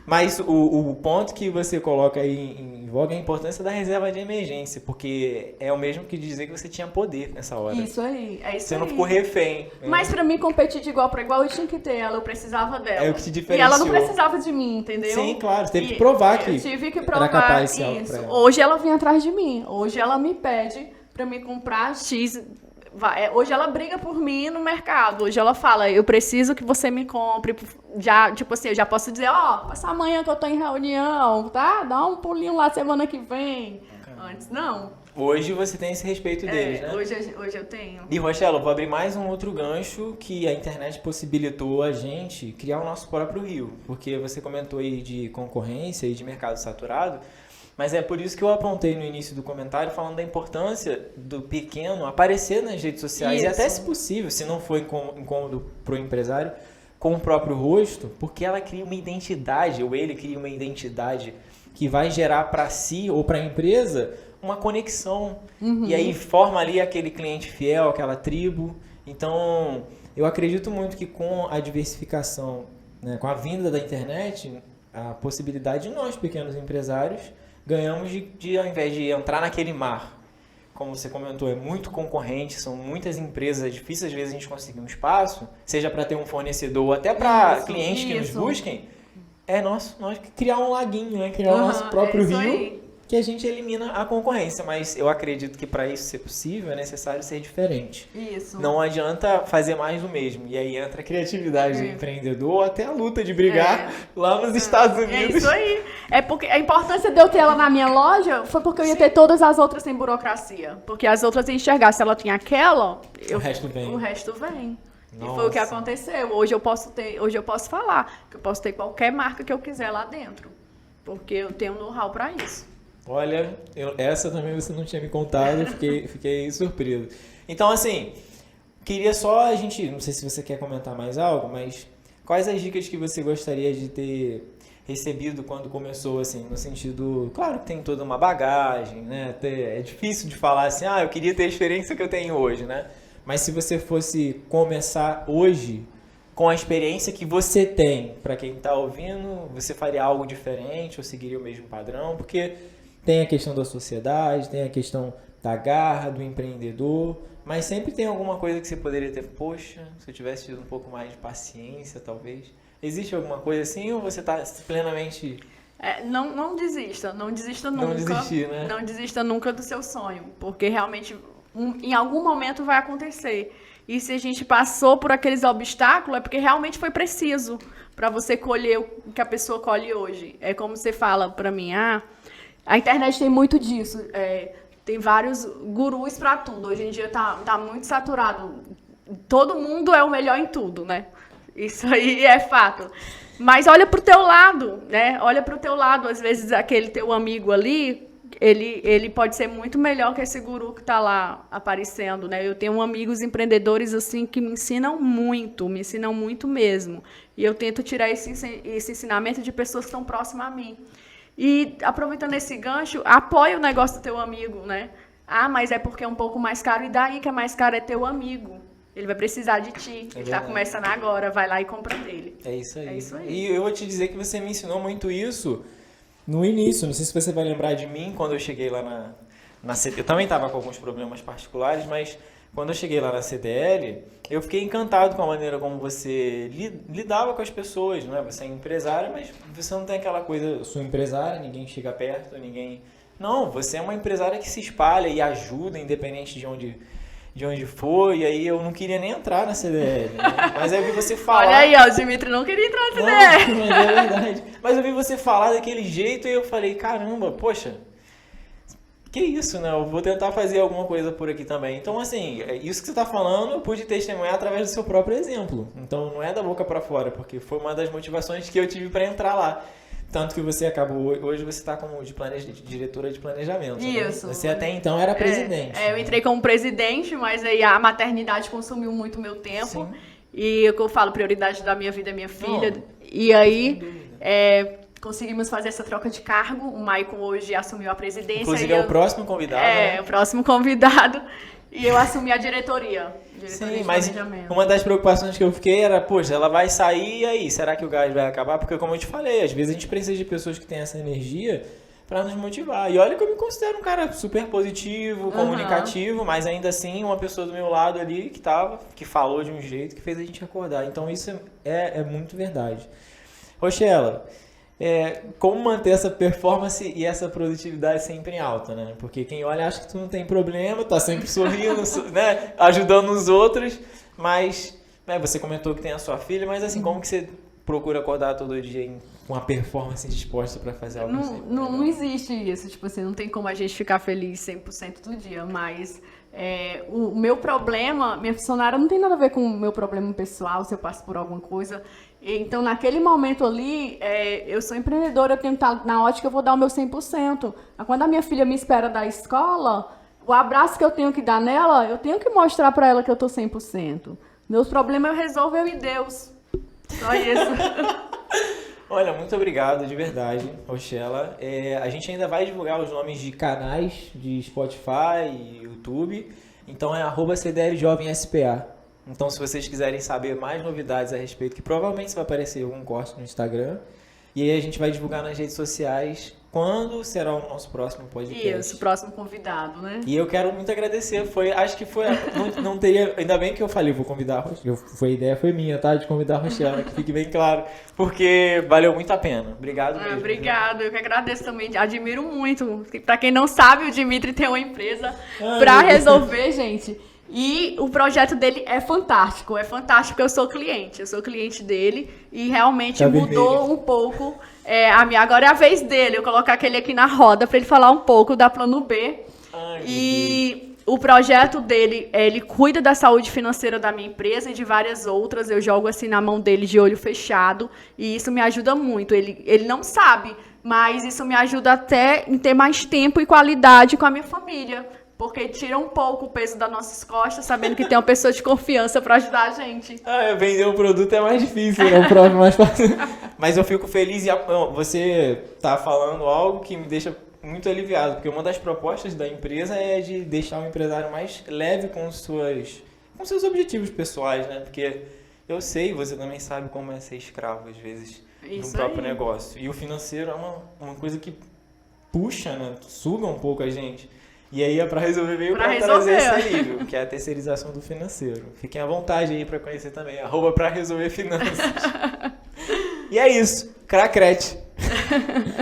Mas o ponto que você coloca aí em voga é a importância da reserva de emergência, porque é o mesmo que dizer que você tinha poder nessa hora. Isso aí, é isso você aí. Você não ficou refém. Mas pra mim competir de igual para igual eu tinha que ter ela, eu precisava dela. É o que te diferenciou. E ela não precisava de mim, entendeu? Sim, claro, você teve que provar que eu tive que provar era capaz isso. Hoje ela vem atrás de mim, hoje ela me pede para me comprar X. Hoje ela briga por mim no mercado. Hoje ela fala, eu preciso que você me compre. Já, tipo assim, eu já posso dizer, passa amanhã que eu tô em reunião, tá? Dá um pulinho lá semana que vem. Antes, não. Hoje você tem esse respeito deles, né? Hoje eu tenho. E, Rochelle, eu vou abrir mais um outro gancho que a internet possibilitou a gente criar o nosso próprio rio. Porque você comentou aí de concorrência e de mercado saturado. Mas é por isso que eu apontei no início do comentário falando da importância do pequeno aparecer nas redes sociais. Isso. E até, se possível, se não for incômodo para o empresário, com o próprio rosto, porque ela cria uma identidade, ou ele cria uma identidade que vai gerar para si ou para a empresa uma conexão. Uhum. E aí forma ali aquele cliente fiel, aquela tribo. Então, eu acredito muito que com a diversificação, né, com a vinda da internet, a possibilidade de nós, pequenos empresários, ganhamos de ao invés de entrar naquele mar, como você comentou, é muito concorrente, são muitas empresas, é difícil às vezes a gente conseguir um espaço, seja para ter um fornecedor ou até para clientes que nos busquem, nós criar um laguinho, né? Criar o nosso próprio rio que a gente elimina a concorrência, mas eu acredito que para isso ser possível é necessário ser diferente. Isso. Não adianta fazer mais do mesmo. E aí entra a criatividade do empreendedor, ou até a luta de brigar lá nos Estados Unidos. É isso aí. É porque a importância de eu ter ela na minha loja foi porque eu ia ter todas as outras sem burocracia. Porque as outras eu enxergar, se ela tinha aquela, O resto vem. O resto vem. Nossa. E foi o que aconteceu. Hoje eu posso falar que eu posso ter qualquer marca que eu quiser lá dentro. Porque eu tenho know-how para isso. Olha, essa também você não tinha me contado, fiquei surpreso. Então, assim, queria só a gente, não sei se você quer comentar mais algo, mas quais as dicas que você gostaria de ter recebido quando começou, assim, no sentido, claro que tem toda uma bagagem, né? É difícil de falar assim, eu queria ter a experiência que eu tenho hoje, né? Mas se você fosse começar hoje com a experiência que você tem, para quem está ouvindo, você faria algo diferente ou seguiria o mesmo padrão? Porque tem a questão da sociedade, tem a questão da garra, do empreendedor, mas sempre tem alguma coisa que você poderia ter, poxa, se eu tivesse tido um pouco mais de paciência, talvez. Existe alguma coisa assim ou você está plenamente... Não desista nunca. Não desistir, né? Não desista nunca do seu sonho, porque realmente em algum momento vai acontecer. E se a gente passou por aqueles obstáculos, é porque realmente foi preciso para você colher o que a pessoa colhe hoje. É como você fala para mim, a internet tem muito disso. Tem vários gurus para tudo. Hoje em dia tá muito saturado. Todo mundo é o melhor em tudo, né? Isso aí é fato. Mas olha pro teu lado, né? Olha pro teu lado. Às vezes aquele teu amigo ali, ele pode ser muito melhor que esse guru que tá lá aparecendo, né? Eu tenho amigos empreendedores assim que me ensinam muito mesmo. E eu tento tirar esse ensinamento de pessoas que estão próximas a mim. E aproveitando esse gancho, apoia o negócio do teu amigo, né? Mas é porque é um pouco mais caro. E daí que é mais caro é teu amigo. Ele vai precisar de ti. Ele está começando agora, vai lá e compra dele. É isso aí. É isso aí. E eu vou te dizer que você me ensinou muito isso no início. Não sei se você vai lembrar de mim quando eu cheguei lá na CDL. Eu também estava com alguns problemas particulares, mas quando eu cheguei lá na CDL, eu fiquei encantado com a maneira como você lidava com as pessoas, não é? Você é empresária, mas você não tem aquela coisa, eu sou empresária, ninguém chega perto, ninguém... Não, você é uma empresária que se espalha e ajuda, independente de onde for, e aí eu não queria nem entrar na CDL, né? Mas aí eu vi você falar... Olha aí, o Dimitri não queria entrar na CDL. Não, mas é verdade. Mas eu vi você falar daquele jeito e eu falei, caramba, poxa... Que isso, né? Eu vou tentar fazer alguma coisa por aqui também. Então, assim, isso que você está falando, eu pude testemunhar através do seu próprio exemplo. Então, não é da boca para fora, porque foi uma das motivações que eu tive para entrar lá. Tanto que você acabou, hoje você está como diretora de planejamento. Isso. Né? Você até então era presidente. Eu entrei como presidente, mas aí a maternidade consumiu muito meu tempo. Sim. E o que eu falo, prioridade da minha vida é minha filha. Não, e aí... conseguimos fazer essa troca de cargo. O Maicon hoje assumiu a presidência. Inclusive é o próximo convidado. O próximo convidado. E eu assumi a diretoria. Sim, mas uma das preocupações que eu fiquei era, poxa, ela vai sair e aí? Será que o gás vai acabar? Porque como eu te falei, às vezes a gente precisa de pessoas que têm essa energia para nos motivar. E olha que eu me considero um cara super positivo, comunicativo, mas ainda assim uma pessoa do meu lado ali que falou de um jeito que fez a gente acordar. Então isso é muito verdade. Rochela, como manter essa performance e essa produtividade sempre em alta, né? Porque quem olha acha que tu não tem problema, tá sempre sorrindo, né? Ajudando os outros, mas você comentou que tem a sua filha, mas assim, como que você procura acordar todo dia com a performance disposta para fazer algo assim? Não existe isso, tipo assim, não tem como a gente ficar feliz 100% do dia, mas... o meu problema, minha funcionária não tem nada a ver com o meu problema pessoal, se eu passo por alguma coisa. Então, naquele momento ali, eu sou empreendedora, eu tenho que estar na ótica, eu vou dar o meu 100%. Quando a minha filha me espera da escola, o abraço que eu tenho que dar nela, eu tenho que mostrar para ela que eu estou 100%. Meus problemas eu resolvo eu e Deus. Só isso. Olha, muito obrigado, de verdade, Rochela. A gente ainda vai divulgar os nomes de canais de Spotify e YouTube. Então é @CDLJovemSPA. Então se vocês quiserem saber mais novidades a respeito, que provavelmente vai aparecer algum corte no Instagram. E aí a gente vai divulgar nas redes sociais quando será o nosso próximo podcast. Isso, próximo convidado, né? E eu quero muito agradecer. Acho que foi. Não teria. Ainda bem que eu falei, vou convidar a Rochelle. A ideia foi minha, tá? De convidar a Rochelle, que fique bem claro. Porque valeu muito a pena. Obrigado mesmo. Obrigado, eu que agradeço também. Admiro muito. Pra quem não sabe, o Dimitri tem uma empresa pra resolver, gente. E o projeto dele é fantástico. É fantástico porque eu sou cliente dele. E realmente mudou um pouco. Agora é a vez dele. Eu colocar aquele aqui na roda pra ele falar um pouco da Plano B. E o projeto dele, ele cuida da saúde financeira da minha empresa e de várias outras. Eu jogo assim na mão dele de olho fechado. E isso me ajuda muito. Ele não sabe, mas isso me ajuda até em ter mais tempo e qualidade com a minha família. Porque tira um pouco o peso das nossas costas, sabendo que tem uma pessoa de confiança para ajudar a gente. Vender um produto é mais difícil, né? O próprio é mais fácil. Mas eu fico feliz e você tá falando algo que me deixa muito aliviado, porque uma das propostas da empresa é de deixar o empresário mais leve com seus objetivos pessoais, né? Porque eu sei, você também sabe como é ser escravo, às vezes, do próprio negócio. E o financeiro é uma coisa que puxa, né? Suga um pouco a gente. E aí é para resolver meio para trazer esse alívio, que é a terceirização do financeiro. Fiquem à vontade aí para conhecer também, @pra resolver finanças. E é isso, cracrete.